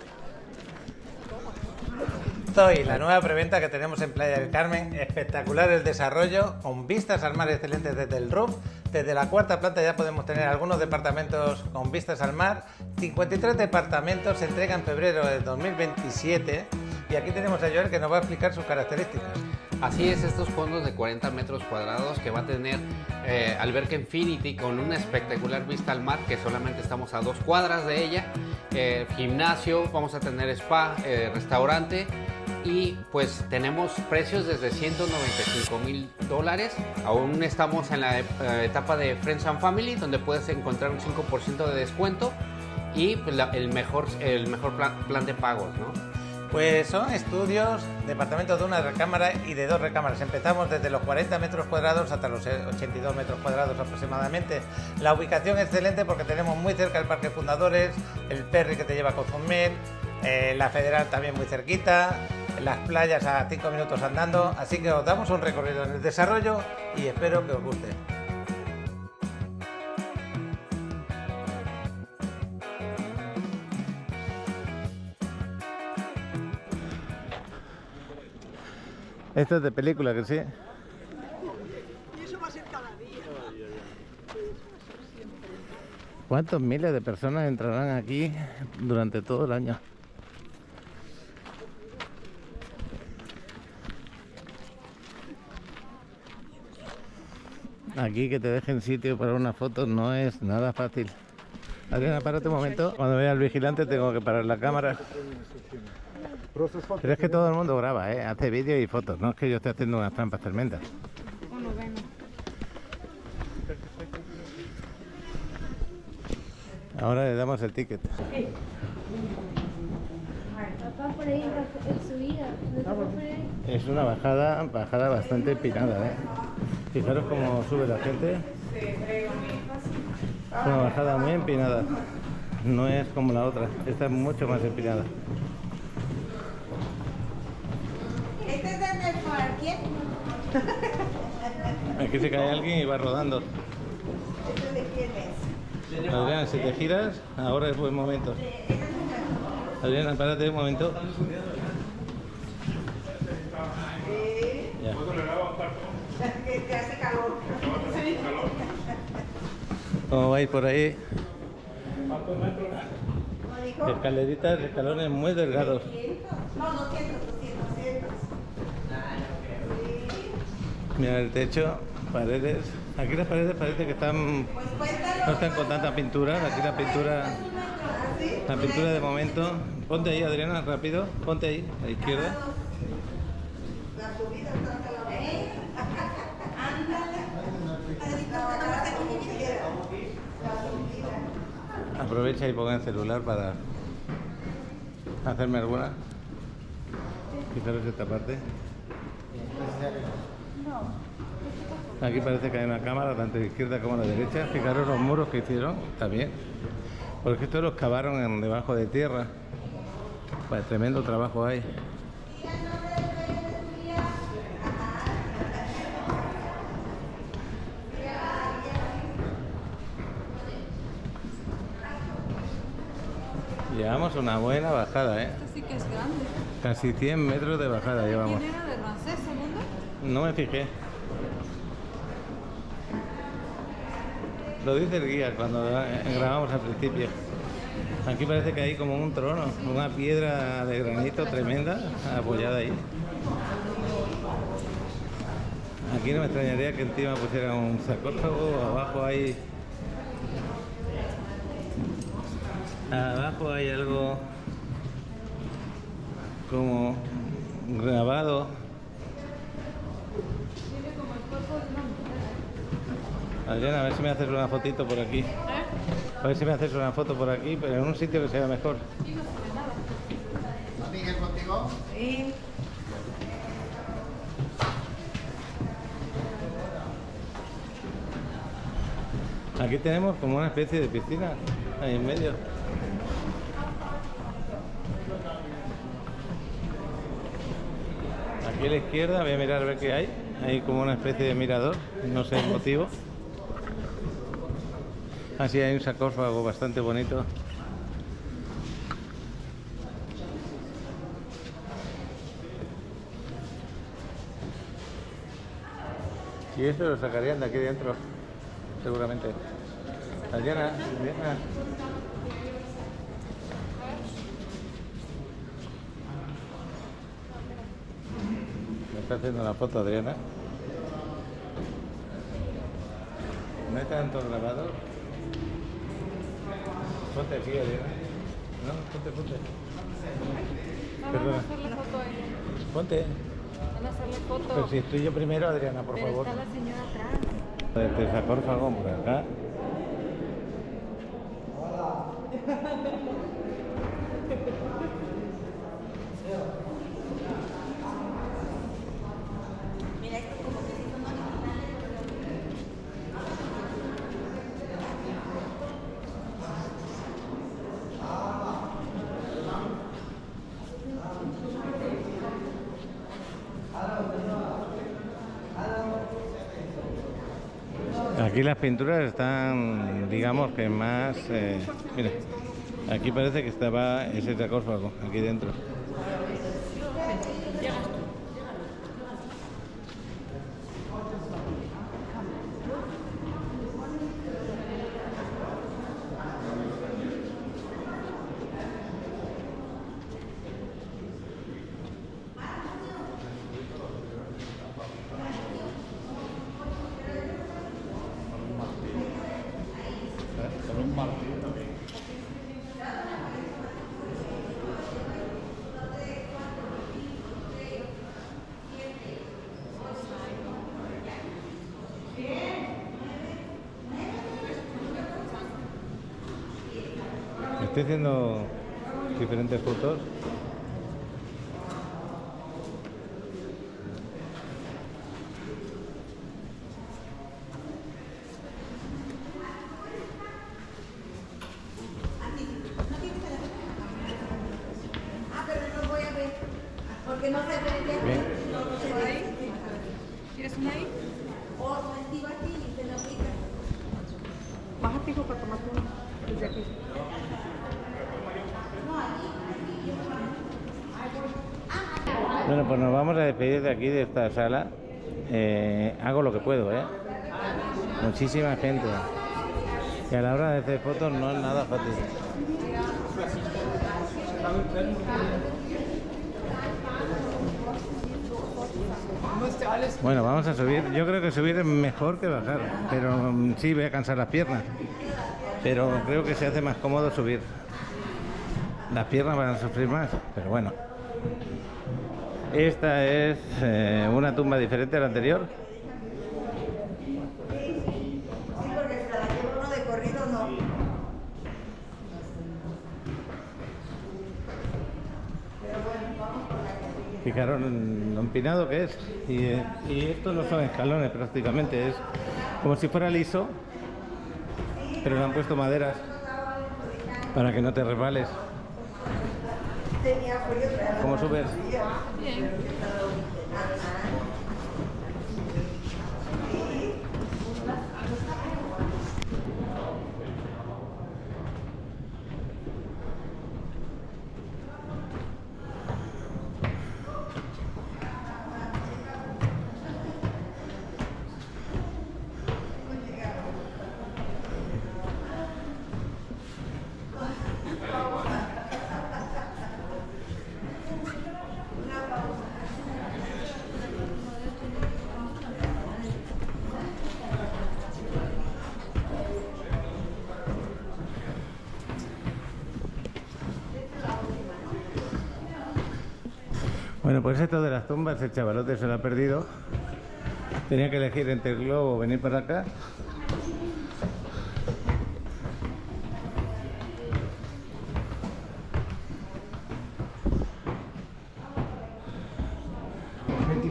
Hoy la nueva preventa que tenemos en Playa del Carmen, espectacular el desarrollo, con vistas al mar excelentes desde el roof. Desde la cuarta planta ya podemos tener algunos departamentos con vistas al mar. 53 departamentos, se entrega en febrero de 2027. Y aquí tenemos a Joel que nos va a explicar sus características. Así es, estos fondos de 40 metros cuadrados que va a tener alberca Infinity con una espectacular vista al mar, que solamente estamos a 2 cuadras de ella, gimnasio, vamos a tener spa, restaurante, y pues tenemos precios desde $195,000. Aún estamos en la etapa de Friends and Family, donde puedes encontrar un 5% de descuento y pues, el mejor plan de pagos, ¿no? Pues son estudios, departamentos de una recámara y de 2 recámaras. Empezamos desde los 40 metros cuadrados hasta los 82 metros cuadrados aproximadamente. La ubicación es excelente porque tenemos muy cerca el Parque Fundadores, el ferry que te lleva a Cozumel, la Federal también muy cerquita, las playas a 5 minutos andando. Así que os damos un recorrido en el desarrollo y espero que os guste. Esto es de película, que sí. Y eso va a ser cada día. ¿Cuántos miles de personas entrarán aquí durante todo el año? Aquí que te dejen sitio para una foto no es nada fácil. Adriana, párate un momento. Cuando vea al vigilante tengo que parar la cámara. Pero es que todo el mundo graba, hace vídeos y fotos, no es que yo esté haciendo unas trampas tremendas. Ahora le damos el ticket. Es una bajada bastante empinada, Fijaros cómo sube la gente. Es una bajada muy empinada. No es como la otra, esta es mucho más empinada. ¿Este es de quién? Aquí se cae alguien y va rodando. ¿Este de quién es? Adriana, si te giras, ahora es buen momento. Adriana, párate un momento. Ya. Que hace calor. ¿Cómo vais por ahí? ¿Cómo dijo? Escaleritas, escalones muy delgados. No, 200. Mira el techo, paredes. Aquí las paredes parece que están, no están con tanta pintura. Aquí la pintura de momento. Ponte ahí, Adriana, rápido. Ponte ahí, a la izquierda. Aprovecha y ponga el celular para hacerme alguna. Fijaros esta parte. Aquí parece que hay una cámara tanto a la izquierda como a la derecha. Fijaros los muros que hicieron también, porque estos los cavaron debajo de tierra. Pues tremendo trabajo hay. Llevamos una buena bajada, Esto sí que es grande. Casi 100 metros de bajada llevamos. ¿Quién era de Ramsés II? No me fijé. Lo dice el guía cuando grabamos al principio. Aquí parece que hay como un trono, una piedra de granito tremenda apoyada ahí. Aquí no me extrañaría que encima pusieran un sarcófago. Abajo hay algo como grabado. Adriana, a ver si me haces una fotito por aquí. A ver si me haces una foto por aquí, pero en un sitio que sea mejor. ¿Miguel contigo? Sí. Aquí tenemos como una especie de piscina ahí en medio. Aquí a la izquierda voy a mirar a ver qué hay. Hay como una especie de mirador, no sé el motivo. Así hay un sarcófago bastante bonito. Y eso lo sacarían de aquí dentro, seguramente. Adriana. está haciendo la foto Adriana. No hay tanto grabado. Ponte aquí, Adriana. No, ponte. Perdona. Van a hacerle foto a ella. Ponte. Van a hacerle foto. Pero si estoy yo primero, Adriana, por Pero favor. está la señora atrás. Te sacó el fagón por acá. Mira, esto como que sí son originales. Aquí las pinturas están, digamos que más... mira, aquí parece que estaba ese sarcófago, aquí dentro. Estoy haciendo diferentes fotos. Ah, pero no voy a ver. Porque no se ve bien. Bien. No se ve ahí. ¿Quieres una ahí? O activa aquí y se la aplica. Bájate, hijo, para tomarte una. Desde aquí. Bueno, pues nos vamos a despedir de aquí, de esta sala. Hago lo que puedo, ¿eh? Muchísima gente. Y a la hora de hacer fotos no es nada fácil. Bueno, vamos a subir. Yo creo que subir es mejor que bajar, pero sí voy a cansar las piernas. Pero creo que se hace más cómodo subir. Las piernas van a sufrir más, pero bueno. Esta es una tumba diferente a la anterior. Sí, porque si la llevo uno de corrido, no. Fijaros lo empinado que es. Y esto no son escalones prácticamente, es como si fuera liso, pero le han puesto maderas para que no te resbales. Tenía frío, pero ¿Cómo subes? Bien. Bueno, pues esto de las tumbas, el chavalote se lo ha perdido. Tenía que elegir entre el globo o venir para acá.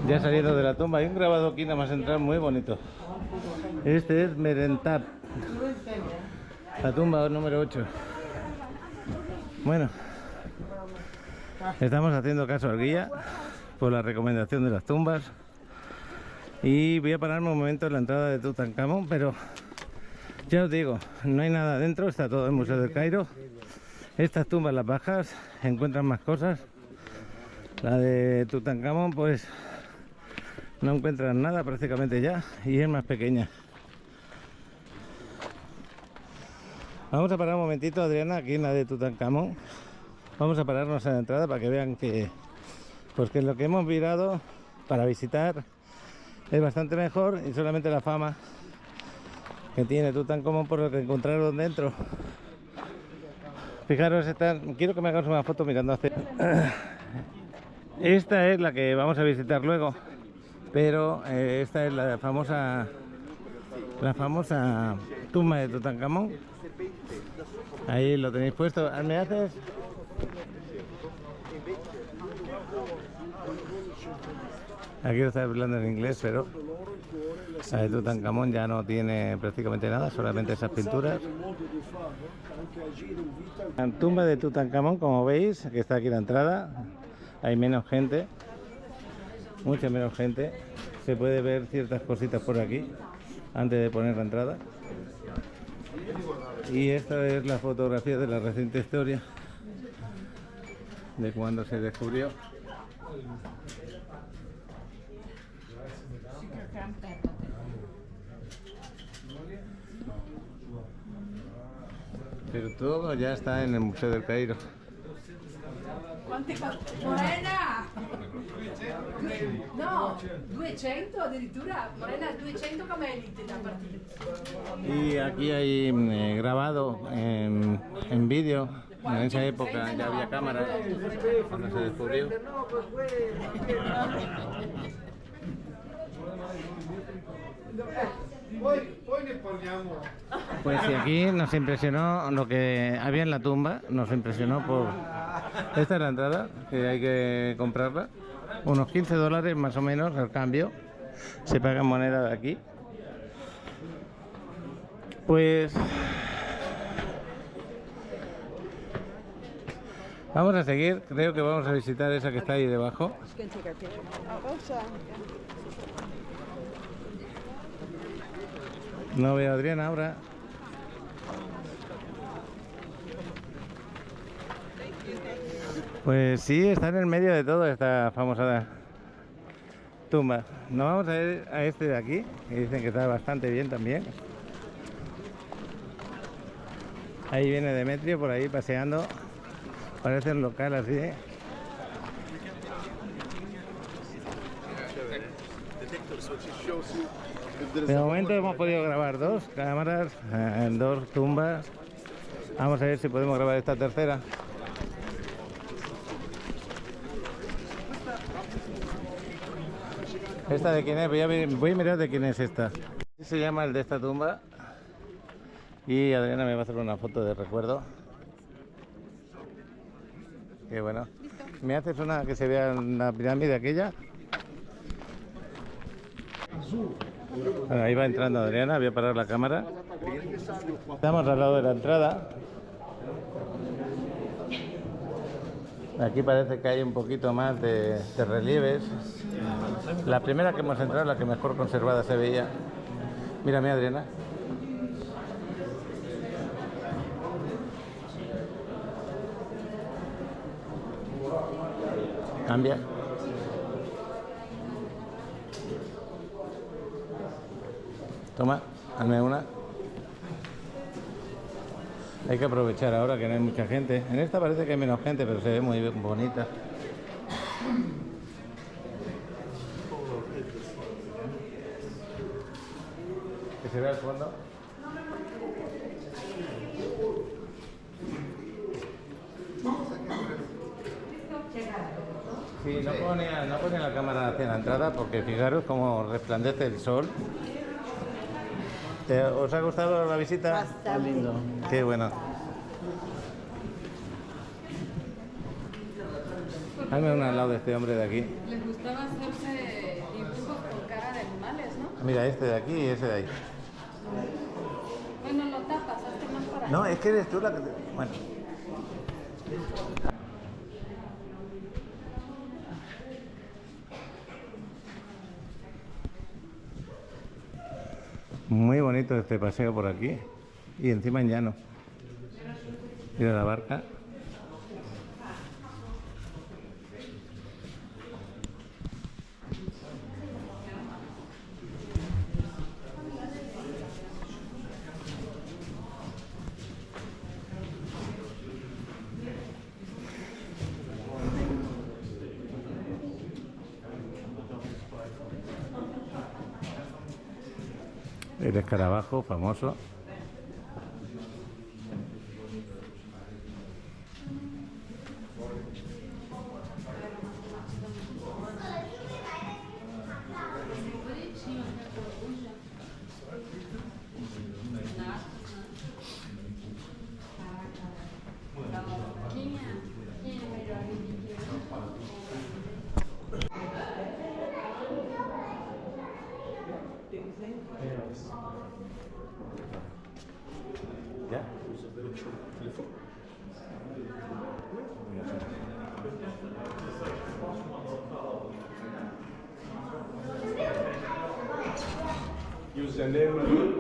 Ya ha salido de la tumba. Hay un grabado aquí nada más entrar muy bonito. Este es Merentab, la tumba número 8. Bueno, estamos haciendo caso al guía por la recomendación de las tumbas. Y voy a pararme un momento en la entrada de Tutankamón, pero ya os digo, no hay nada dentro, está todo el Museo del Cairo. Estas tumbas, las bajas, encuentran más cosas. La de Tutankamón, pues no encuentran nada prácticamente ya, y es más pequeña. Vamos a parar un momentito, Adriana, aquí en la de Tutankamón. Vamos a pararnos en la entrada para que vean que, pues que lo que hemos mirado para visitar es bastante mejor, y solamente la fama que tiene Tutankamón por lo que encontraron dentro. Fijaros, quiero que me hagáis una foto mirando hacia... Esta es la que vamos a visitar luego, pero esta es la famosa tumba de Tutankamón. Ahí lo tenéis puesto. ¿Me haces? Aquí lo está hablando en inglés, pero la de Tutankamón ya no tiene prácticamente nada, solamente esas pinturas. La tumba de Tutankamón, como veis, que está aquí la entrada, hay menos gente, mucha menos gente. Se puede ver ciertas cositas por aquí antes de poner la entrada. Y esta es la fotografía de la reciente historia de cuando se descubrió. Pero todo ya está en el Museo del Cairo. Morena! No, 200 addirittura. Morena, 200 camelli da partita. Y aquí hay grabado en vídeo. En esa época ya había cámaras cuando se descubrió. Pues sí, aquí nos impresionó lo que había en la tumba, nos impresionó por... Esta es la entrada, que hay que comprarla, unos $15 más o menos al cambio, se paga en moneda de aquí. Pues... vamos a seguir, creo que vamos a visitar esa que está ahí debajo. No veo a Adriana ahora. Pues sí, está en el medio de todo esta famosa tumba. Nos vamos a ir a este de aquí, que dicen que está bastante bien también. Ahí viene Demetrio por ahí paseando. Parece un local así, ¿eh? De momento hemos podido grabar 2 cámaras en 2 tumbas. Vamos a ver si podemos grabar esta tercera. ¿Esta de quién es? Voy a mirar de quién es esta. Se llama el de esta tumba. Y Adriana me va a hacer una foto de recuerdo. Qué bueno. ¿Me haces una que se vea la pirámide aquella? Bueno, ahí va entrando Adriana, voy a parar la cámara. Estamos al lado de la entrada. Aquí parece que hay un poquito más de relieves. La primera que hemos entrado, la que mejor conservada se veía. Mírame, Adriana. Cambia. Toma, hazme una. Hay que aprovechar ahora que no hay mucha gente. En esta parece que hay menos gente, pero se ve muy bonita. Que se vea el fondo. Sí, no pone la cámara hacia la entrada porque fijaros cómo resplandece el sol. ¿Os ha gustado la visita? Bastante. Lindo. Qué bueno. Hazme una al lado de este hombre de aquí. Les gustaba hacerse dibujos con cara de animales, ¿no? Mira, este de aquí y ese de ahí. Bueno, lo tapas, hazte más para allá. No, es que eres tú la que... Bueno. Muy bonito este paseo por aquí. Y encima en llano. Mira la barca. El escarabajo famoso. ¿Ya?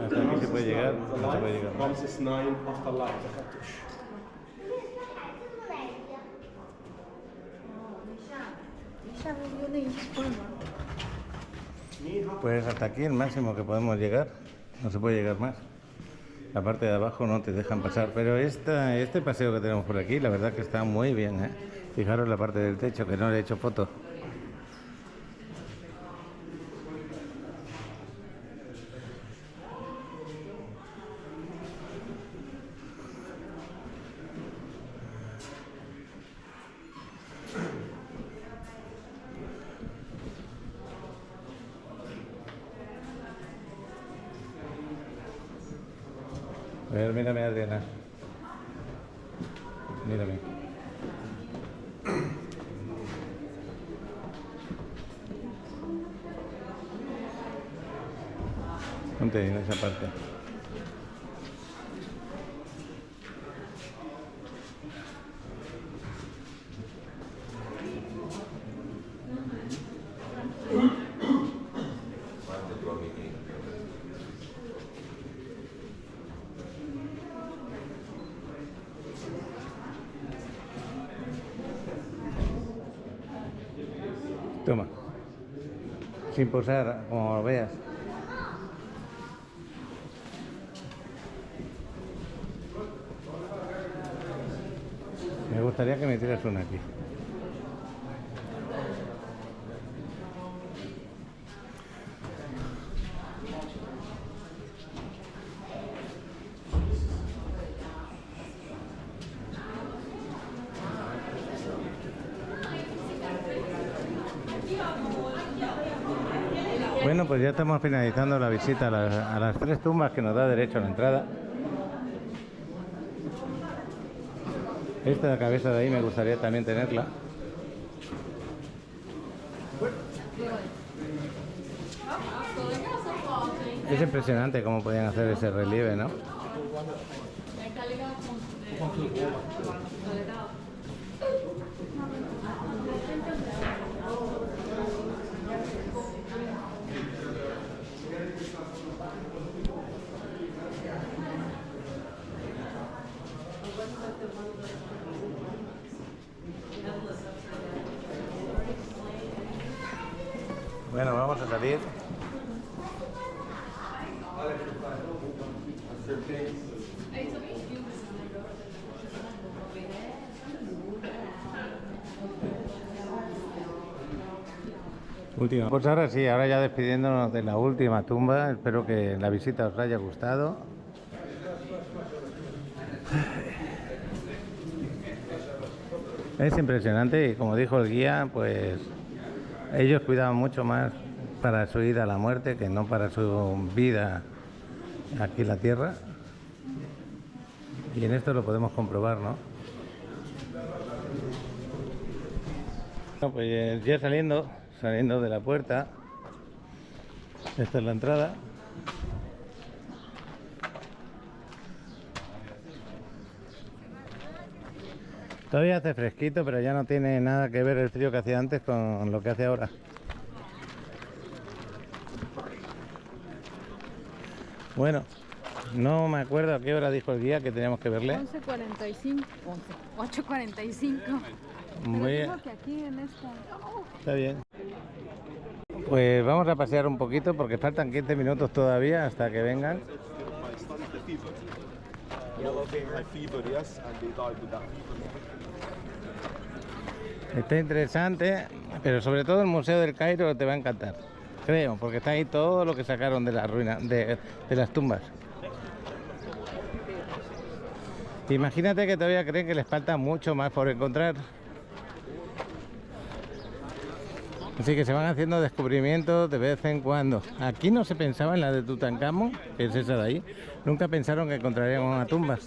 Hasta aquí se puede llegar, no se puede llegar más. Pues hasta aquí el máximo que podemos llegar, no se puede llegar más. La parte de abajo no te dejan pasar, pero este paseo que tenemos por aquí, la verdad que está muy bien, ¿eh? Fijaros la parte del techo, que no le he hecho foto. A ver, mírame, Adriana. Mírame. Ponte en esa parte. Toma. Sin posar, como lo veas. Me gustaría que me tiras una aquí. Bueno, pues ya estamos finalizando la visita a las 3 tumbas que nos da derecho a la entrada. Esta cabeza de ahí me gustaría también tenerla. Es impresionante cómo podían hacer ese relieve, ¿no? Bueno, vamos a salir. Última. Pues ahora sí, ahora ya despidiéndonos de la última tumba. Espero que la visita os haya gustado. Es impresionante y como dijo el guía, pues ellos cuidaban mucho más para su ida a la muerte que no para su vida aquí en la tierra. Y en esto lo podemos comprobar, ¿no? Bueno, pues ya saliendo de la puerta. Esta es la entrada. Todavía hace fresquito, pero ya no tiene nada que ver el frío que hacía antes con lo que hace ahora. Bueno, no me acuerdo a qué hora dijo el guía que teníamos que verle. 11:45, 8:45. Muy bien. Dijo que aquí en esta... Está bien. Pues vamos a pasear un poquito porque faltan 15 minutos todavía hasta que vengan. Está interesante, pero sobre todo el Museo del Cairo te va a encantar. creo, porque está ahí todo lo que sacaron de la ruina, de las tumbas. Imagínate que todavía creen que les falta mucho más por encontrar. Así que se van haciendo descubrimientos de vez en cuando. Aquí no se pensaba en la de Tutankamón, que es esa de ahí. Nunca pensaron que encontrarían una tumba.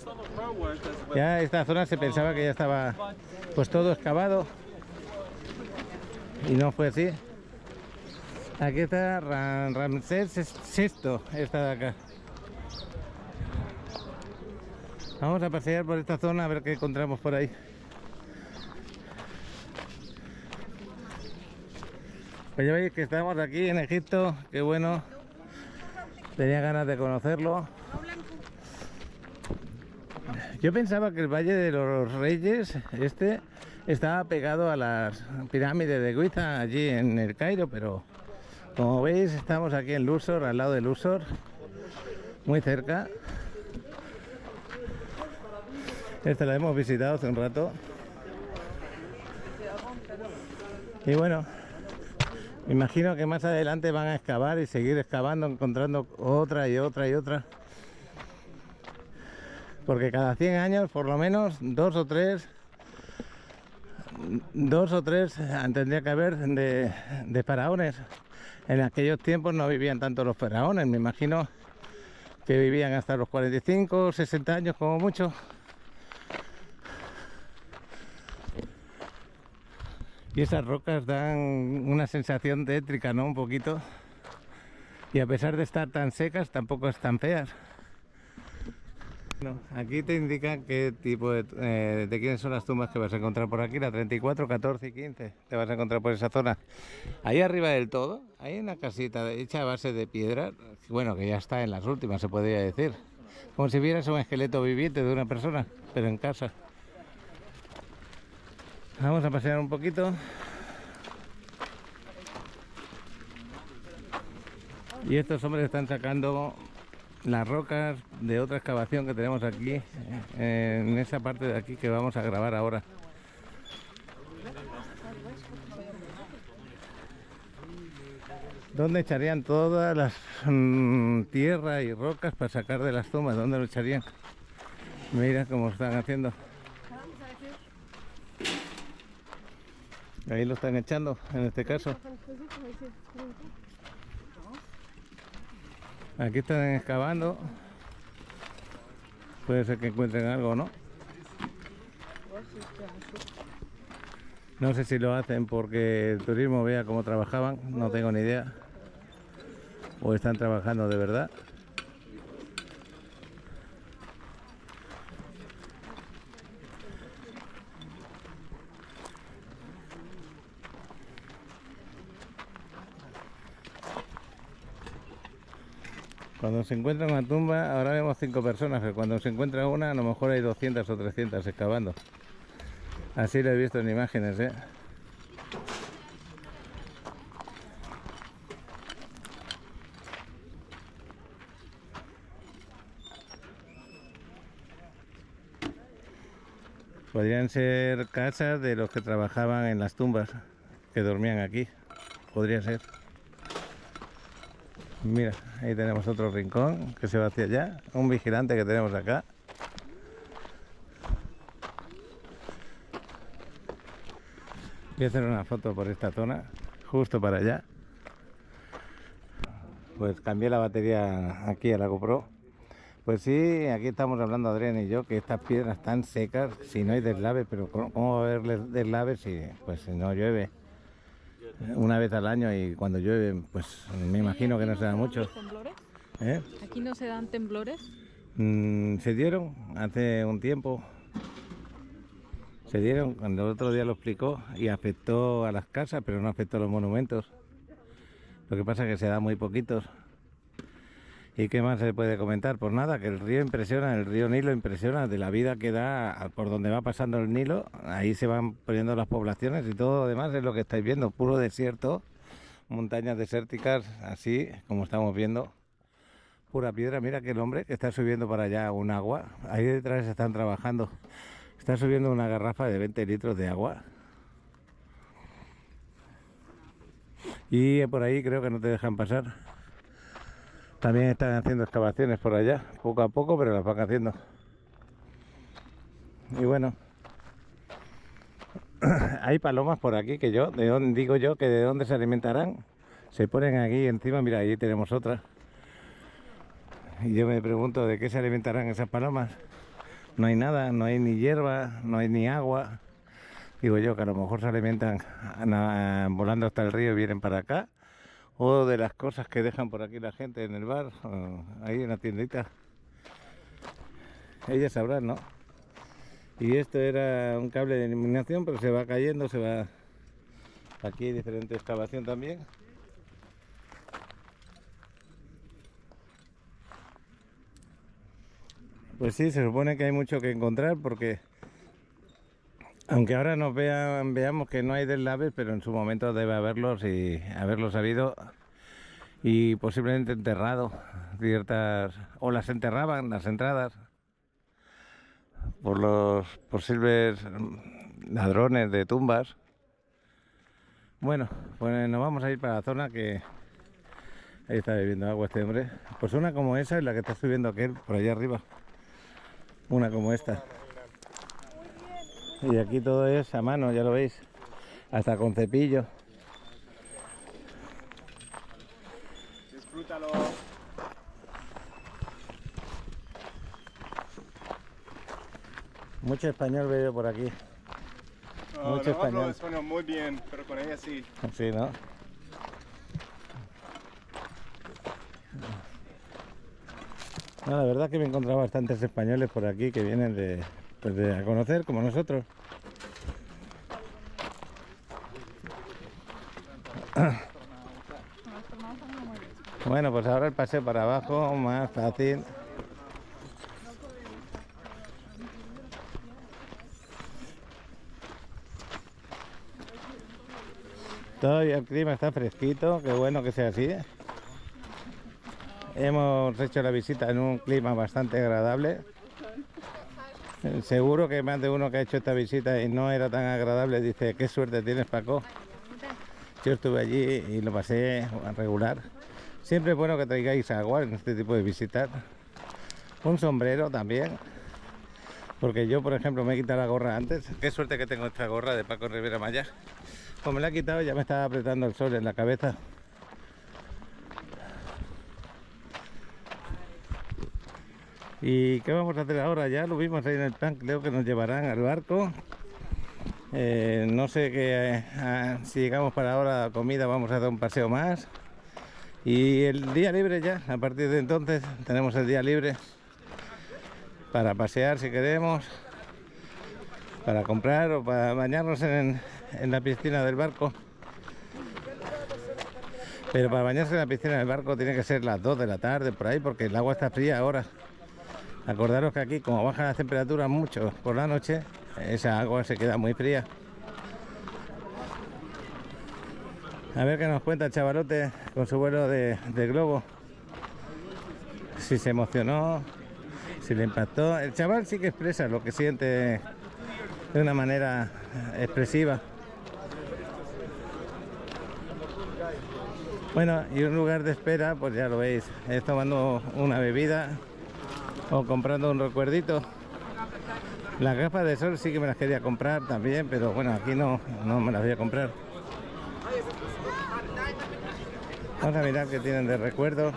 Ya esta zona se pensaba que ya estaba pues todo excavado. Y no fue así. Aquí está Ramsés VI, esta de acá. Vamos a pasear por esta zona a ver qué encontramos por ahí. Pues ya veis que estamos aquí en Egipto, qué bueno. Tenía ganas de conocerlo. Yo pensaba que el Valle de los Reyes, estaba pegado a las pirámides de Giza, allí en el Cairo, pero como veis estamos aquí en Luxor, al lado de Luxor, muy cerca. Esta la hemos visitado hace un rato. Y bueno, me imagino que más adelante van a excavar y seguir excavando, encontrando otra y otra y otra. Porque cada 100 años, por lo menos, dos o tres tendría que haber de faraones. En aquellos tiempos no vivían tanto los faraones, me imagino que vivían hasta los 45, 60 años como mucho. Y esas rocas dan una sensación tétrica, ¿no? Un poquito. Y a pesar de estar tan secas, tampoco están feas. Bueno, aquí te indican qué tipo de quiénes son las tumbas que vas a encontrar por aquí. La 34, 14 y 15 te vas a encontrar por esa zona. Ahí arriba del todo hay una casita hecha a base de piedra. Bueno, que ya está en las últimas, se podría decir. Como si vieras un esqueleto viviente de una persona, pero en casa. Vamos a pasear un poquito. Y estos hombres están sacando las rocas de otra excavación que tenemos aquí, en esa parte de aquí que vamos a grabar ahora. ¿Dónde echarían todas las tierra y rocas para sacar de las tumbas? ¿Dónde lo echarían? Mira cómo están haciendo. Ahí lo están echando, en este caso. Aquí están excavando. Puede ser que encuentren algo, ¿no? No sé si lo hacen porque el turismo vea cómo trabajaban, no tengo ni idea. O están trabajando de verdad. Cuando se encuentra una tumba, ahora vemos 5 personas, pero cuando se encuentra una, a lo mejor hay 200 o 300 excavando. Así lo he visto en imágenes, ¿eh? Podrían ser casas de los que trabajaban en las tumbas, que dormían aquí. Podría ser. Mira, ahí tenemos otro rincón que se va hacia allá. Un vigilante que tenemos acá. Voy a hacer una foto por esta zona, justo para allá. Pues cambié la batería aquí a la GoPro. Pues sí, aquí estamos hablando Adrián y yo que estas piedras están secas, si no hay deslave, pero ¿cómo va a haber deslave si no llueve? Una vez al año, y cuando llueve, pues me imagino que no se dan muchos. ¿Temblores? ¿Eh? ¿Aquí no se dan temblores? Se dieron hace un tiempo. Se dieron, cuando el otro día lo explicó, y afectó a las casas, pero no afectó a los monumentos. Lo que pasa es que se dan muy poquitos. ¿Y qué más se puede comentar? Pues nada, que el río impresiona, el río Nilo impresiona, de la vida que da por donde va pasando el Nilo. Ahí se van poniendo las poblaciones y todo lo demás es lo que estáis viendo, puro desierto, montañas desérticas, así como estamos viendo, pura piedra. Mira que el hombre que está subiendo para allá un agua, ahí detrás están trabajando, está subiendo una garrafa de 20 litros de agua. Y por ahí creo que no te dejan pasar. También están haciendo excavaciones por allá, poco a poco, pero las van haciendo. Y bueno, hay palomas por aquí que digo yo que de dónde se alimentarán. Se ponen aquí encima, mira, ahí tenemos otra. Y yo me pregunto de qué se alimentarán esas palomas. No hay nada, no hay ni hierba, no hay ni agua. Digo yo que a lo mejor se alimentan volando hasta el río y vienen para acá. O de las cosas que dejan por aquí la gente en el bar, ahí en la tiendita. Ellas sabrán, ¿no? Y esto era un cable de iluminación, pero se va cayendo, se va... Aquí hay diferente excavación también. Pues sí, se supone que hay mucho que encontrar porque... Aunque ahora nos veamos que no hay deslaves, pero en su momento debe haberlos y haberlos habido y posiblemente enterrado ciertas... O las enterraban, las entradas, por los posibles ladrones de tumbas. Bueno, pues nos vamos a ir para la zona que... Ahí está bebiendo agua este hombre. Pues una como esa es la que está subiendo aquel por allá arriba. Una como esta. Y aquí todo es a mano, ya lo veis. Hasta con cepillo. Disfrútalo. Mucho español veo por aquí. Mucho no español. hablo español muy bien, pero con ella sí. Sí, ¿no? No, la verdad que me he encontrado bastantes españoles por aquí que vienen de a conocer, como nosotros. Bueno, pues ahora el paseo para abajo, más fácil. Todavía el clima está fresquito, qué bueno que sea así. Hemos hecho la visita en un clima bastante agradable. Seguro que más de uno que ha hecho esta visita y no era tan agradable dice, qué suerte tienes, Paco. Yo estuve allí y lo pasé regular. Siempre es bueno que traigáis agua en este tipo de visitas. Un sombrero también. Porque yo, por ejemplo, me he quitado la gorra antes. Qué suerte que tengo esta gorra de Paco Rivera Maya. Como me la he quitado ya me estaba apretando el sol en la cabeza. ¿Y qué vamos a hacer ahora? Ya lo vimos ahí en el plan, creo que nos llevarán al barco. No sé si llegamos para ahora a comida, vamos a dar un paseo más. Y el día libre ya, a partir de entonces tenemos el día libre para pasear si queremos, para comprar o para bañarnos en la piscina del barco. Pero para bañarse en la piscina del barco tiene que ser las 2 de la tarde por ahí, porque el agua está fría ahora. Acordaros que aquí, como bajan las temperaturas mucho por la noche, esa agua se queda muy fría. A ver qué nos cuenta el chavalote con su vuelo de globo. Si se emocionó, si le impactó. El chaval sí que expresa lo que siente de una manera expresiva. Bueno, y un lugar de espera, pues ya lo veis, es tomando una bebida o comprando un recuerdito. Las gafas de sol sí que me las quería comprar también, pero bueno, aquí no me las voy a comprar. Vamos a mirar qué tienen de recuerdo.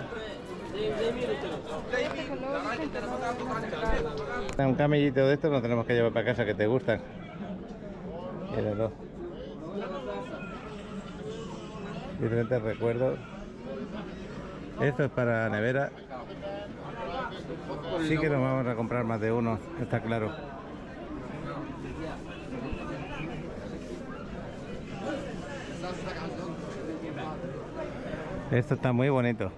Un camellito de estos nos tenemos que llevar para casa, que te gustan. Míralo. Diferentes recuerdos. Esto es para la nevera. Sí que nos vamos a comprar más de uno, está claro. Esto está muy bonito.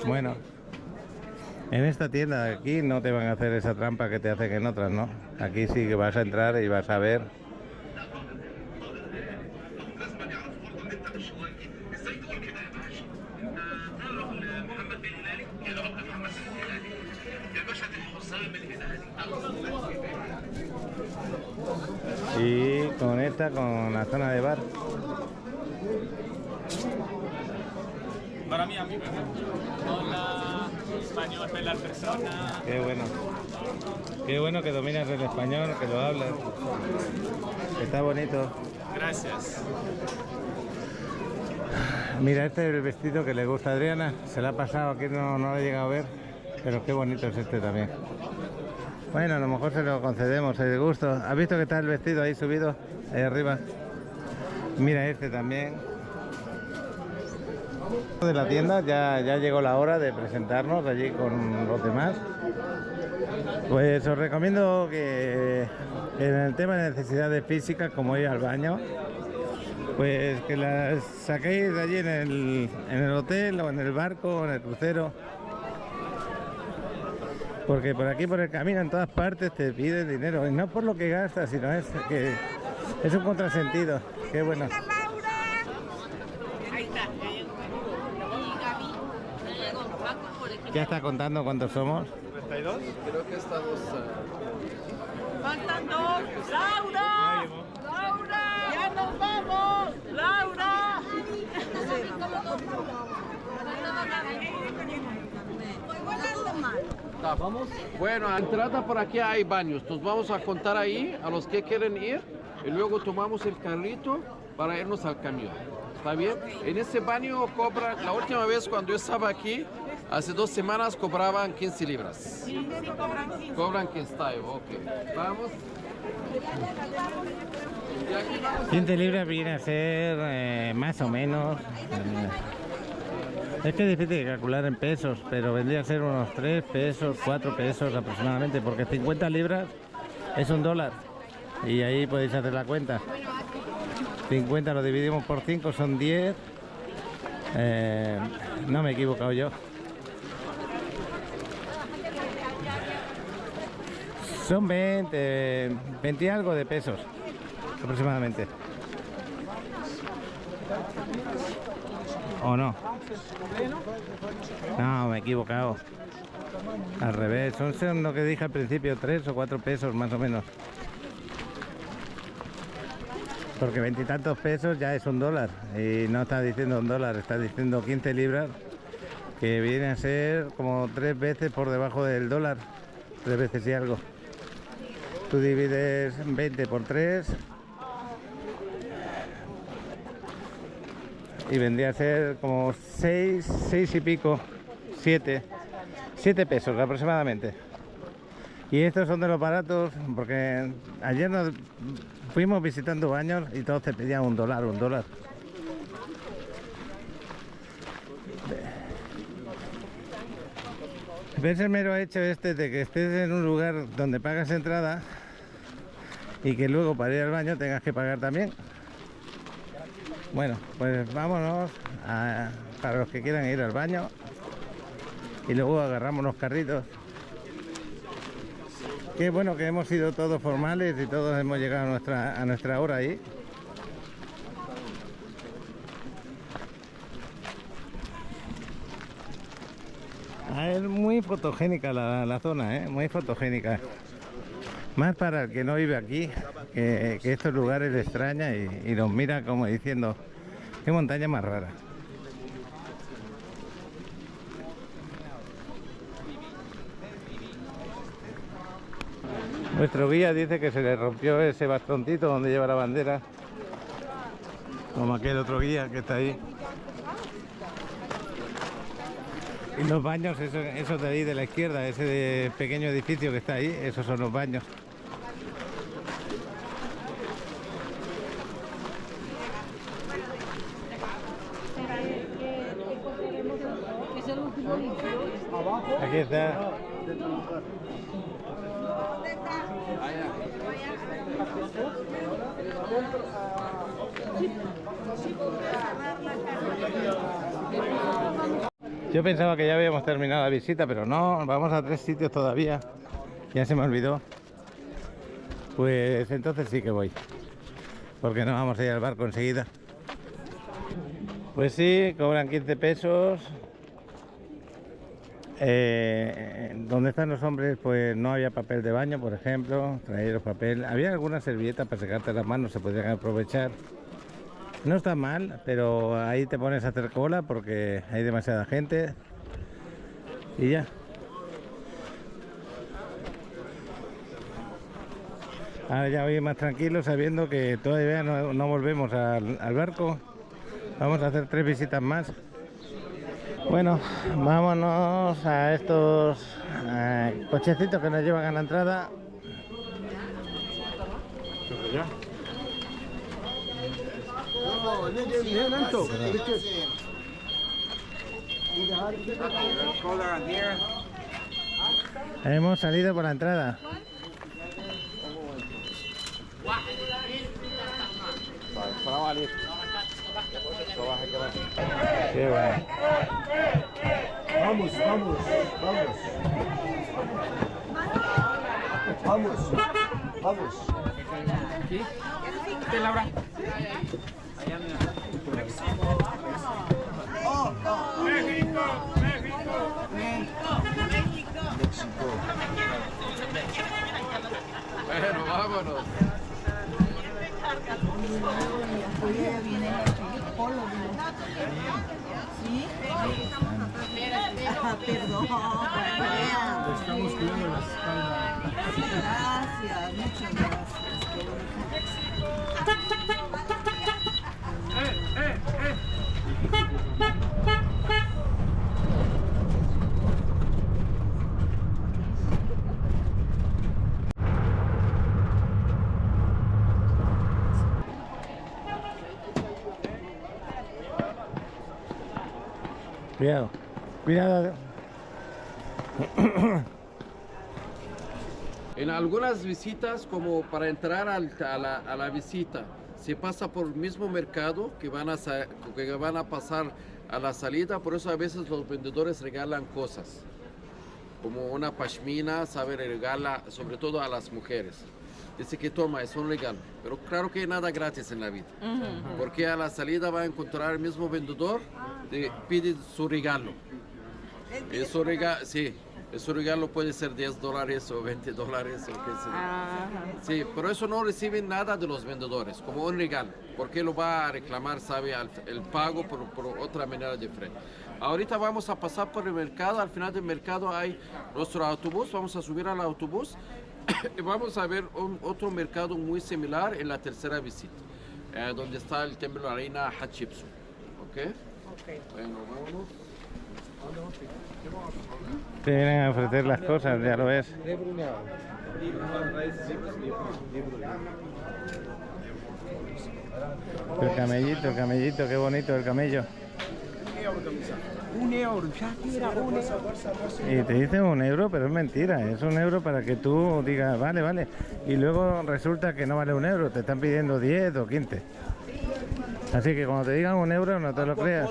Bueno, en esta tienda de aquí no te van a hacer esa trampa que te hacen en otras, ¿no? Aquí sí que vas a entrar y vas a ver. y conecta con la zona de bar. Para mí, amigo. Hola, español, ver las personas. Qué bueno. Qué bueno que dominas el español, que lo hablas. Está bonito. Gracias. Mira, este es el vestido que le gusta a Adriana. Se la ha pasado, aquí no lo he llegado a ver. Pero qué bonito es este también. Bueno, a lo mejor se lo concedemos, el gusto. ¿Has visto que está el vestido ahí subido? Ahí arriba. Mira este también. De la tienda, ya llegó la hora de presentarnos allí con los demás. Pues os recomiendo que en el tema de necesidades físicas, como ir al baño, pues que las saquéis de allí en el hotel o en el barco o en el crucero. Porque por aquí, por el camino, en todas partes te piden dinero. Y no por lo que gastas, sino es que es un contrasentido. Qué bueno. ¿Ya está contando cuántos somos? 32. Creo que estamos... Faltan dos. ¡Laura! ¡Laura! ¡Ya nos vamos! ¡Laura! ¿Vamos? Bueno, a entrada por aquí hay baños. Nos vamos a contar ahí a los que quieren ir y luego tomamos el carrito para irnos al camión. ¿Está bien? En ese baño cobran, la última vez cuando yo estaba aquí, hace 2 semanas cobraban 15 libras. Sí, cobran 15. Cobran 15, ok. Vamos. 15 libras viene a ser más o menos. Es que es difícil de calcular en pesos, pero vendría a ser unos 3 pesos, 4 pesos aproximadamente, porque 50 libras es $1. Y ahí podéis hacer la cuenta. 50 lo dividimos por 5, son 10. No me he equivocado yo. Son 20 y algo de pesos aproximadamente. ¿O no? No, me he equivocado. Al revés, son lo que dije al principio, 3 o 4 pesos más o menos. Porque 20 y tantos pesos ya es $1. Y no está diciendo $1, está diciendo 15 libras. Que viene a ser como 3 veces por debajo del dólar. 3 veces y algo. Tú divides 20 por 3. Y vendría a ser como 6 y pico, 7 pesos aproximadamente. Y estos son de los baratos, porque ayer nos fuimos visitando baños y todos te pedían $1. ¿Ves el mero hecho este de que estés en un lugar donde pagas entrada y que luego para ir al baño tengas que pagar también? Bueno, pues vámonos para los que quieran ir al baño y luego agarramos los carritos. Qué bueno que hemos sido todos formales y todos hemos llegado a nuestra hora ahí. Es muy fotogénica la zona, muy fotogénica. Más para el que no vive aquí, que estos lugares le extraña y los mira como diciendo, qué montaña más rara. Nuestro guía dice que se le rompió ese bastoncito donde lleva la bandera, como aquel otro guía que está ahí. Y los baños, esos de ahí de la izquierda, ese pequeño edificio que está ahí, esos son los baños. Aquí está. Yo pensaba que ya habíamos terminado la visita, pero no, vamos a 3 sitios todavía. Ya se me olvidó. Pues entonces sí que voy, porque no vamos a ir al barco enseguida. Pues sí, cobran 15 pesos. Donde están los hombres, pues no había papel de baño, por ejemplo, trajeron papel. Había algunas servilletas para secarte las manos, se podrían aprovechar. No está mal, pero ahí te pones a hacer cola porque hay demasiada gente y ya. Ahora ya voy más tranquilo sabiendo que todavía no volvemos al barco. Vamos a hacer 3 visitas más. Bueno, vámonos a estos cochecitos que nos llevan a la entrada. Hemos salido por la entrada. Qué bueno. Vamos, vamos, vamos. Vamos, vamos. ¿Sí? ¿Qué, Laura? México, México. Bueno, vámonos. ¿Sí? Perdón, Estamos cuidando la espalda. gracias, muchas gracias. Cuidado, cuidado. En algunas visitas, como para entrar a la visita, se pasa por el mismo mercado que van a pasar a la salida, por eso a veces los vendedores regalan cosas, como una pashmina, sabe, regala sobre todo a las mujeres. Dice que toma, es un regalo, pero claro que nada gratis en la vida, porque a la salida va a encontrar el mismo vendedor, pide su regalo. Eso sí. Su regalo puede ser $10 o $20 o qué sea. Sí, pero eso no reciben nada de los vendedores, como un regalo, porque lo va a reclamar, sabe, el pago por otra manera diferente. Ahorita vamos a pasar por el mercado, al final del mercado hay nuestro autobús, vamos a subir al autobús y vamos a ver otro mercado muy similar en la tercera visita, donde está el templo de la reina Hatshepsut. ¿Ok? Bueno, vámonos. Te vienen a ofrecer las cosas, ya lo ves. El camellito, qué bonito el camello. €1, ya tira €1. Y te dicen €1, pero es mentira, es €1 para que tú digas, vale. Y luego resulta que no vale €1, te están pidiendo 10 o 15. Así que cuando te digan €1 no te lo creas.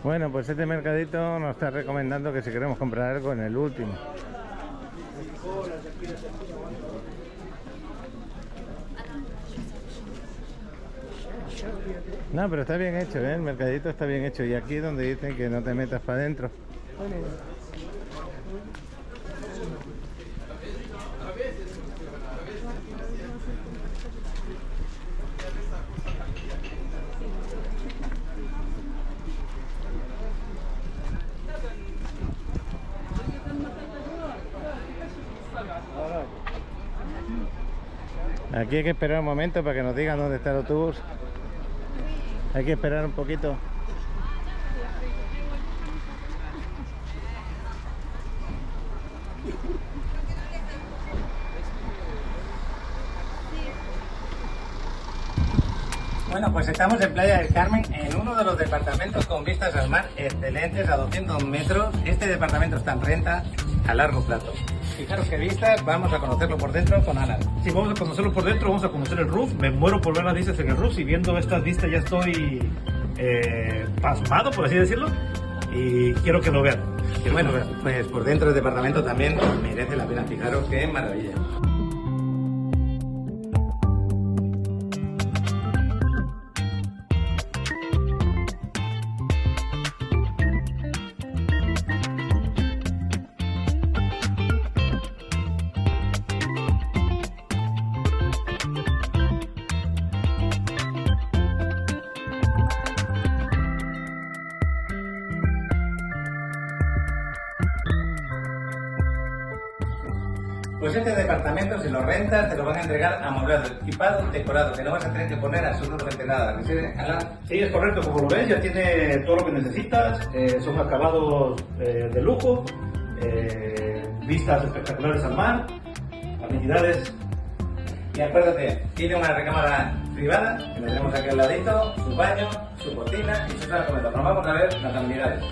Bueno, pues este mercadito nos está recomendando que si queremos comprar algo en el último. No, pero está bien hecho, ¿eh? El mercadito está bien hecho. Y aquí es donde dicen que no te metas para adentro. Aquí hay que esperar un momento para que nos digan dónde está el autobús. Hay que esperar un poquito. Bueno, pues estamos en Playa del Carmen, en uno de los departamentos con vistas al mar excelentes a 200 metros. Este departamento está en renta a largo plazo. Fijaros qué vistas, vamos a conocerlo por dentro con Alan. Sí, vamos a conocerlo por dentro, vamos a conocer el roof. Me muero por ver las vistas en el roof y viendo estas vistas ya estoy pasmado, por así decirlo, y quiero que lo vean. Y bueno, pues por dentro del departamento también merece la pena. Fijaros qué maravilla. Pues este departamento, si lo rentas, te lo van a entregar amueblado, equipado, decorado, que no vas a tener que poner absolutamente nada. ¿Sí, Alan? Sí, es correcto, como lo ves, ya tiene todo lo que necesitas, son acabados de lujo, vistas espectaculares al mar, amenidades. Y acuérdate, tiene una recámara privada, que la tenemos aquí al ladito, su baño, su cocina y su sala de comedor. Nos vamos a ver las amenidades.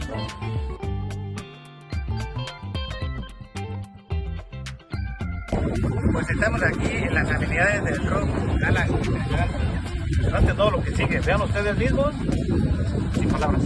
Pues estamos aquí en las amenidades del Rock. Alan, Impresionante todo lo que sigue. Vean ustedes mismos, sin palabras.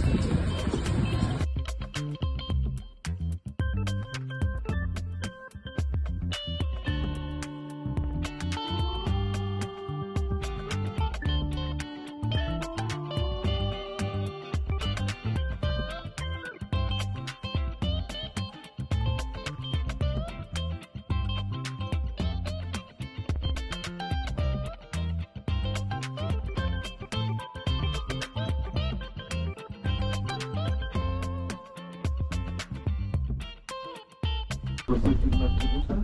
¿Los últimos preguntas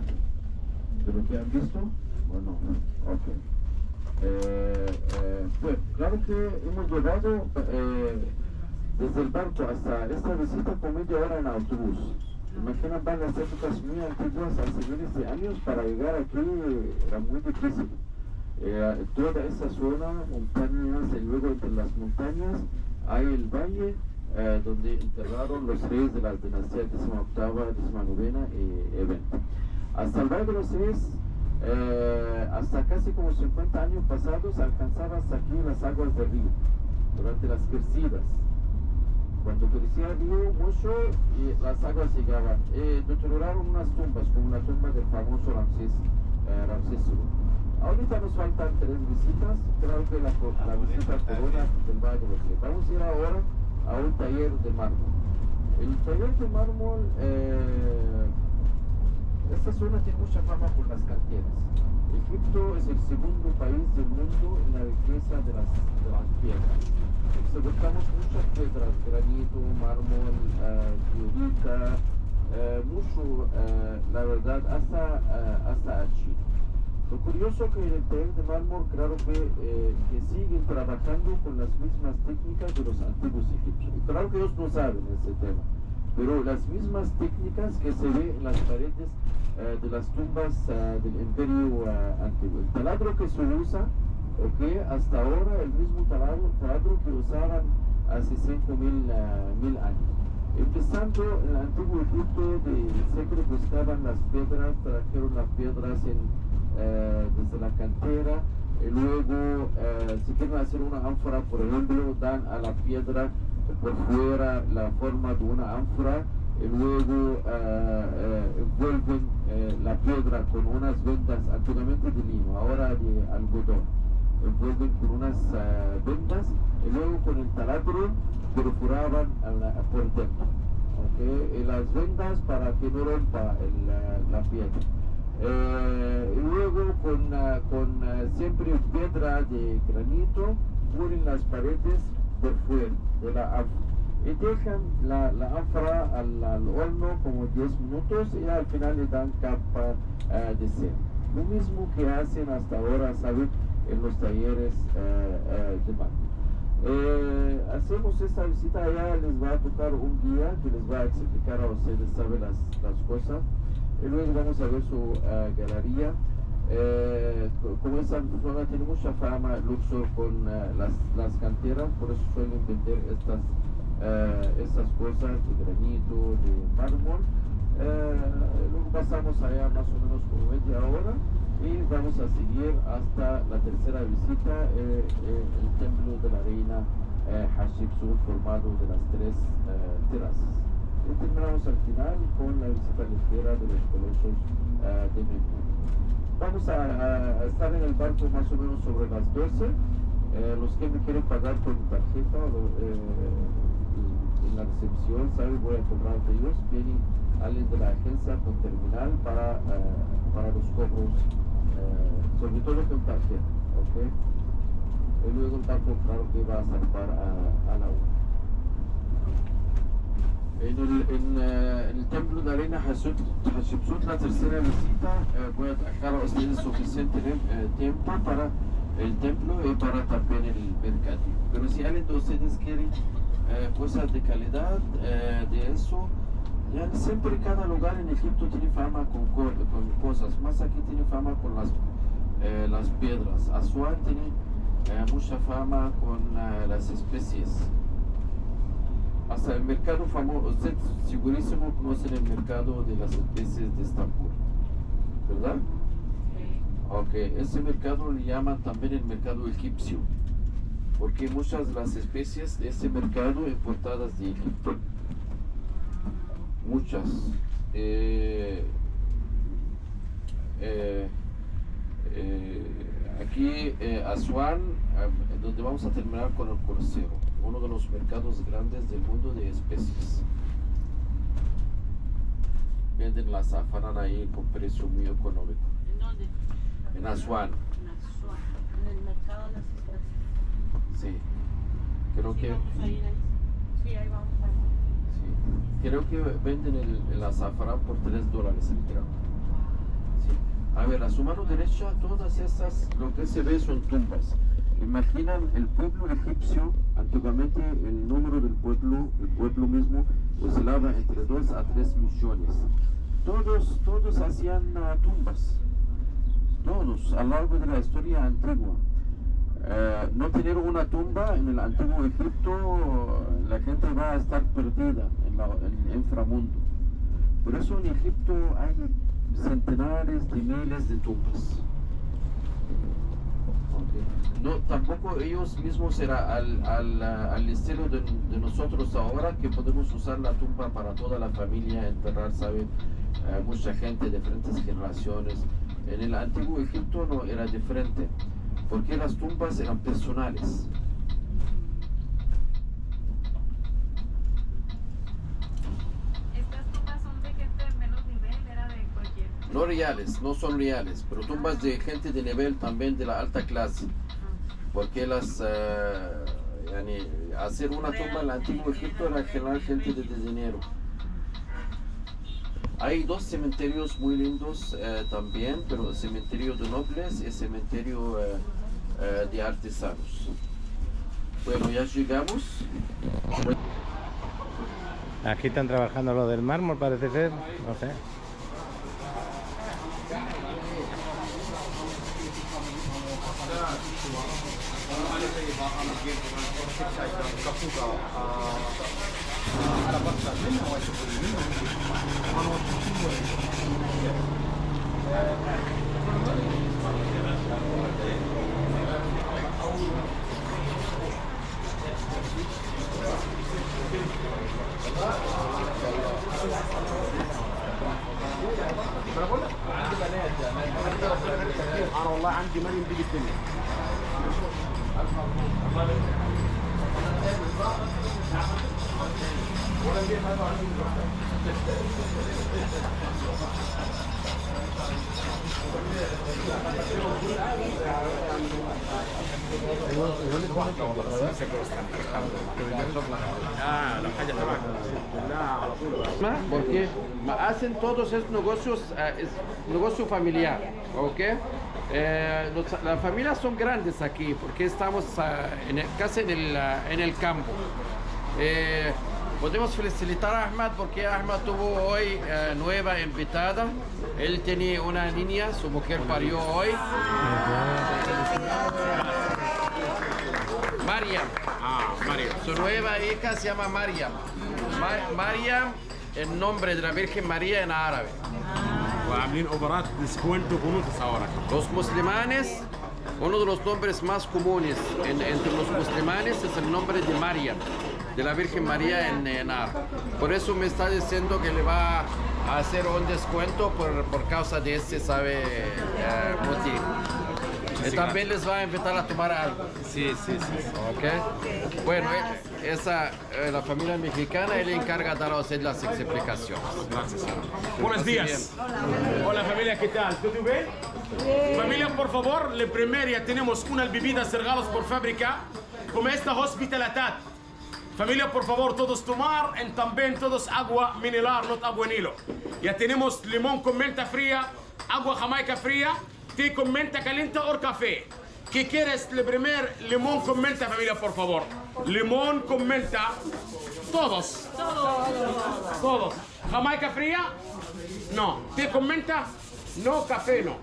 de lo que han visto? Bueno, ok. Bueno, claro que hemos llegado desde el barco hasta esta visita con media hora en autobús. Imaginan, van las épocas muy antiguas, hace miles de años, para llegar aquí era muy difícil. Toda esa zona, montañas, y luego entre las montañas hay el valle, donde enterraron los reyes de las dinastías 18ª, 19ª y 20. Hasta el Valle de los Reyes, hasta casi como 50 años pasados, alcanzaba hasta aquí las aguas del río, durante las crecidas. Cuando crecía el río mucho, y las aguas llegaban. Deterioraron unas tumbas, como la tumba del famoso Ramsés II. Ahorita nos faltan 3 visitas, creo que la visita corona del Valle de los Reyes. Vamos a ir ahora a un taller de mármol. El taller de mármol, esta zona tiene mucha fama por las canteras. Egipto es el segundo país del mundo en la riqueza de las piedras. Exportamos muchas piedras, granito, mármol, diorita, mucho, la verdad, hasta China. Lo curioso que en el taller de mármol, claro que siguen trabajando con las mismas técnicas de los antiguos egipcios. Y claro que ellos no saben ese tema, pero las mismas técnicas que se ven en las paredes de las tumbas del imperio antiguo. El taladro que se usa, hasta ahora el mismo taladro que usaban hace 5.000 años. Empezando en el antiguo Egipto, siempre buscaban las piedras, trajeron las piedras desde la cantera, y luego si quieren hacer una ánfora, por ejemplo, dan a la piedra por fuera la forma de una ánfora, y luego envuelven la piedra con unas vendas, antiguamente de lino, ahora de algodón, envuelven con unas vendas, y luego con el taladro perforaban por dentro, y las vendas para que no rompa la piedra. Y luego con siempre piedra de granito ponen las paredes por fuera de la ánfora y dejan la ánfora al horno como 10 minutos y al final le dan capa de cera. Lo mismo que hacen hasta ahora, ¿saben? En los talleres de mármol. Hacemos esta visita allá, les va a tocar un guía que les va a explicar a ustedes, ¿saben? Las cosas. Y luego vamos a ver su galería. Como esa zona tiene mucha fama, Luxor, con las canteras, por eso suelen vender estas cosas de granito, de mármol. Luego pasamos allá más o menos como media hora y vamos a seguir hasta la tercera visita, el templo de la reina Hatshepsut, formado de las 3 terrazas. Y terminamos al final con la visita ligera de los colosos de Memphis. Vamos a estar en el barco más o menos sobre las 12. Los que me quieren pagar con tarjeta en la recepción, ¿sabes? Voy a cobrar de ellos. Viene alguien de la agencia con terminal para los cobros, sobre todo con tarjeta, ¿ok? Y luego el barco, claro que va a zarpar a la 1. En el templo de arena Hatshepsut, la tercera visita, voy a dejar a ustedes suficiente tiempo para el templo y para también el mercadillo. Pero si alguien de ustedes quiere cosas de calidad, de eso, ya siempre cada lugar en Egipto tiene fama con cosas, más aquí tiene fama con las piedras. Asuán tiene mucha fama con las especies. Hasta el mercado famoso, usted segurísimo conocen el mercado de las especies de Estambul, ¿verdad? Ok, ese mercado le llaman también el mercado egipcio, porque muchas de las especies de ese mercado importadas de Egipto, muchas. Aquí Asuán, donde vamos a terminar con el crucero, uno de los mercados grandes del mundo de especies. Venden la azafrán ahí con precio muy económico. ¿En dónde? En Asuán. En Asuán, en el mercado de las especies. Sí. Creo que. Vamos a ir ahí. Sí, ahí vamos a ir. Sí. Creo que venden el azafrán por $3 el gramo. Sí. A ver, a su mano derecha, todas estas, lo que se ve son tumbas. Imaginan el pueblo egipcio, antiguamente el número del pueblo, el pueblo mismo, oscilaba entre 2 a 3 millones. Todos hacían tumbas, todos, a lo largo de la historia antigua. No tener una tumba en el antiguo Egipto, la gente va a estar perdida en el inframundo. Por eso en Egipto hay centenares de miles de tumbas. No, tampoco ellos mismos era al estilo de nosotros ahora, que podemos usar la tumba para toda la familia, enterrar, ¿sabe? Mucha gente de diferentes generaciones. En el antiguo Egipto no era diferente, porque las tumbas eran personales. ¿Estas tumbas son de gente de menos nivel? ¿Era de cualquier? No reales, no son reales, pero tumbas de gente de nivel también de la alta clase. Porque hacer una tumba en el antiguo Egipto era generar gente de dinero. Hay 2 cementerios muy lindos también, pero el cementerio de nobles y el cementerio de artesanos. Bueno, ya llegamos. Aquí están trabajando lo del mármol, parece ser, no sé. انا والله عندي مليون بيجي الدنيا. Porque hacen todos estos negocios, es negocio familiar, ¿ok? Las familias son grandes aquí porque estamos casi en el campo. Podemos felicitar a Ahmad porque Ahmad tuvo hoy nueva invitada. Él tiene una niña, su mujer parió hoy. Mariam. Mariam. Su nueva hija se llama Mariam. Mariam, el nombre de la Virgen María en árabe. وعاملين اوبرات ديسكونت وبنود تصورك. Los musulmanes, uno de los nombres más comunes entre los musulmanes es el nombre de Mariam. de la Virgen María en Nenar. Por eso me está diciendo que le va a hacer un descuento por causa de este, motivo. Y también les va a invitar a tomar algo. Sí. ¿Ok? Bueno, la familia mexicana, él encarga de daros las explicaciones. Gracias. Buenos días. Hola familia, ¿qué tal? ¿Todo bien? Familia, por favor, la primera ya tenemos unas bebidas regalos por fábrica, como esta hospitalidad. Familia, por favor, todos tomar y también todos agua mineral, no agua Nilo. Ya tenemos limón con menta fría, agua jamaica fría, té con menta caliente o café. ¿Qué quieres? El primer limón con menta, familia, por favor. Limón con menta. Todos. Todos. ¿Jamaica fría? No. ¿Té con menta? No. ¿Café? No.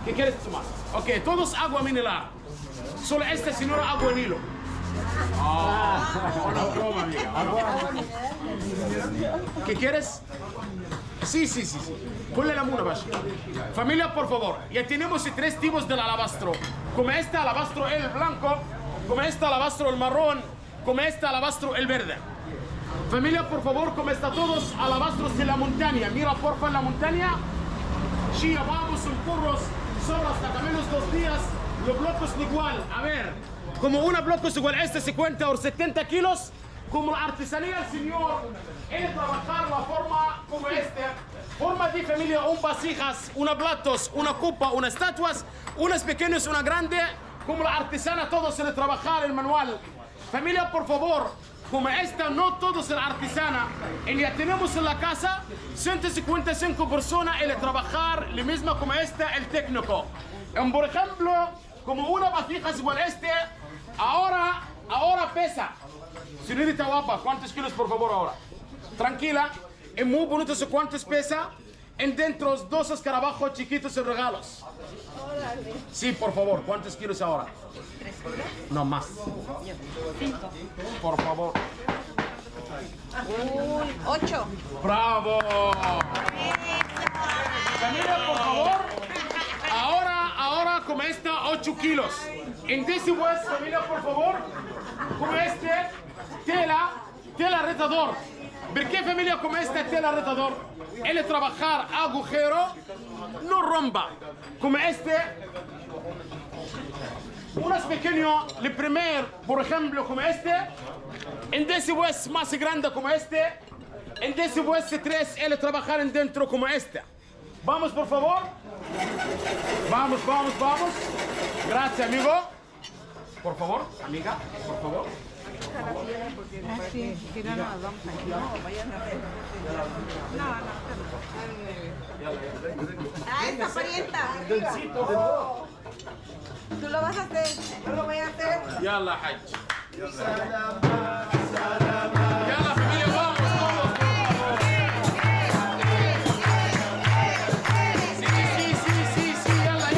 ¿Qué quieres tomar? Ok, todos agua mineral. Solo esta señora agua Nilo. Una broma, amiga. ¿Qué quieres? Sí. Ponle la muna, Bashi. Familia, por favor, ya tenemos 3 tipos del alabastro. Como este alabastro el blanco, como este alabastro el marrón, como este alabastro el verde. Familia, por favor, como está todos alabastros de la montaña. Mira, porfa, en la montaña. Sí, vamos en curros, solo hasta menos 2 días. Los blocos igual. A ver, como una bloque es igual, 50 o 70 kilos. Como la artesanía del señor, él trabajar la forma como forma de familia, un vasijas, una platos, una copa, unas estatuas, unas pequeñas, una grande, como la artesana, todos se le trabajar el manual. Familia, por favor, como esta, no todos es la artesana, y ya tenemos en la casa 155 personas en el trabajar, la misma como esta, el técnico. Por ejemplo, como una vasija es igual ahora pesa. Señorita guapa, ¿cuántos kilos por favor ahora? Tranquila, es muy bonito eso, ¿cuántos pesa? En dentro 2 escarabajos chiquitos y regalos. Sí, por favor, ¿cuántos kilos ahora? 3 kilos. No, más. 5. Por favor. 8. ¡Bravo! Familia, por favor. Ahora como esta 8 kilos. En décimo es, familia, por favor. Como tela retador. ¿Por qué familia como tela retador? El trabajar agujero no rompa. Como unas pequeño, el primer, por ejemplo, como en décimo es más grande como en décimo es 3, el trabajar en dentro como Vamos, por favor. Vamos. Gracias, amigo. Por favor, amiga, por favor. Esta parienta. Tú lo vas a hacer, yo lo voy a hacer. Yalla, Haj. Yalla, familia, vamos todos. Sí, yalla.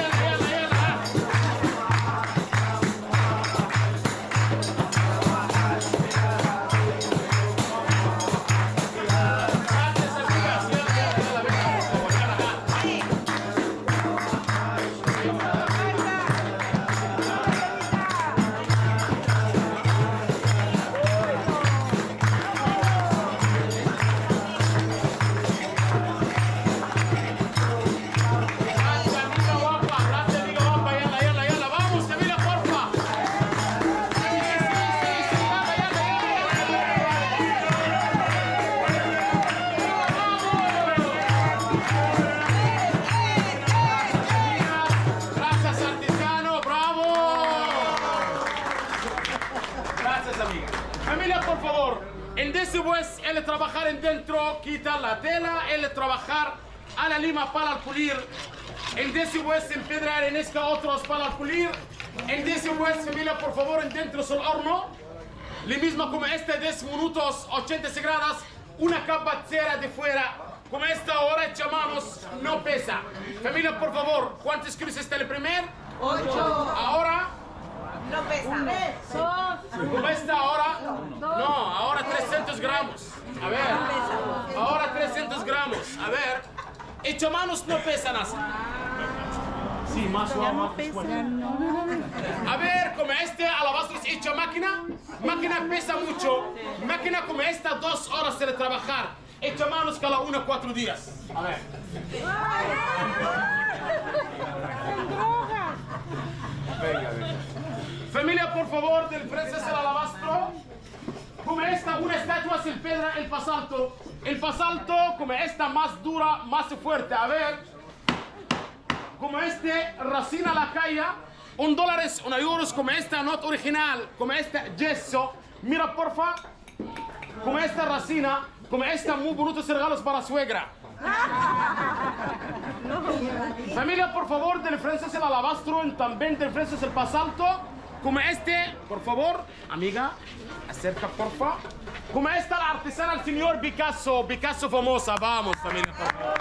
Después, el trabajar en dentro, quita la tela, el trabajar a la lima para pulir. El después, empedrar en esta otros para pulir. El después, familia, por favor, en dentro es el horno. Lo mismo como 10 minutos, 80 grados, una capa de cera de fuera. Como esta hora llamamos, no pesa. Familia, por favor, ¿cuántos kilos está el primer? 8. Ahora. No pesa. ¿Cómo está ahora? No, ahora 300 gramos. A ver. Ahora 300 gramos. A ver. Hecho manos no pesan así. Sí, más suave, más fuerte. A ver, como este alabastro es hecho a máquina pesa mucho. Máquina como esta, 2 horas de trabajar. Hecha a manos cada 1 a 4 días. A ver. Venga, venga. Familia, por favor, del frente es el alabastro. Como esta, una estatua es el piedra, el basalto. El basalto, como esta, más dura, más fuerte. A ver. Como este, racina la calle. $1, 1 euros, como esta, not original. Como esta, yeso. Mira, porfa. Como esta racina. Como esta, muy bonitos regalos para suegra. Familia, por favor, del frente es el alabastro. También del frente es el basalto. Como este, por favor, amiga, acerca, porfa. Como esta, la artesana, el señor Picasso. Picasso famosa. Vamos, familia, por favor.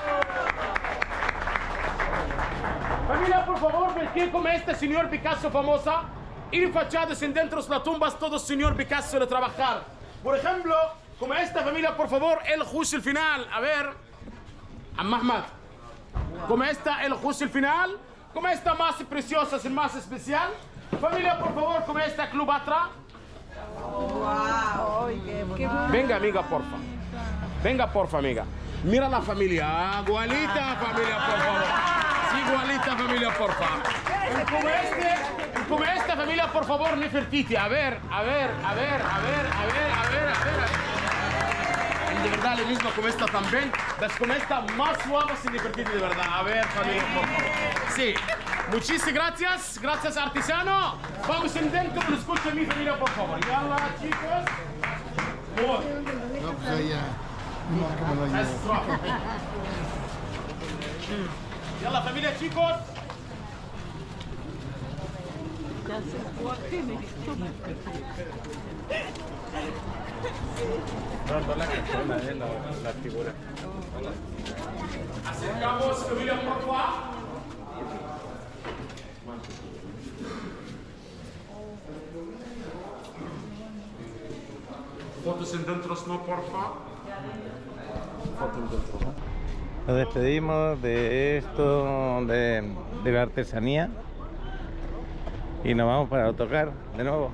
Familia, por favor, vestir como este señor Picasso famosa. Ir fachadas en dentro de las tumbas, todo señor Picasso de trabajar. Por ejemplo, como esta familia, por favor, el juicio final. A ver, a Mahmoud. Como esta, el juicio final. Como esta más preciosa, es más especial. Familia, por favor, como esta Cleopatra. Wow. Venga, amiga, porfa. Venga, porfa, amiga. Mira la familia. Igualita, familia, por favor. Igualita, familia, porfa. Como esta familia, por favor, Nefertiti. A ver. De verdad, lo mismo como esta también. Las como esta más suave sin Nefertiti, de verdad. A ver, familia, por favor. Sí. Muchísimas gracias. Gracias, artesano. Vamos en dentro, pero escuchen mi familia, por favor. Yalla, chicos. No, pues ahí ya. No, que me lo lleve. Yalla, familia, chicos. No la persona, la figura. Acercamos, familia, por favor. Fotos en dentro, no, porfa. Fotos en dentro. Nos despedimos de esto, de la artesanía. Y nos vamos para el autocar de nuevo.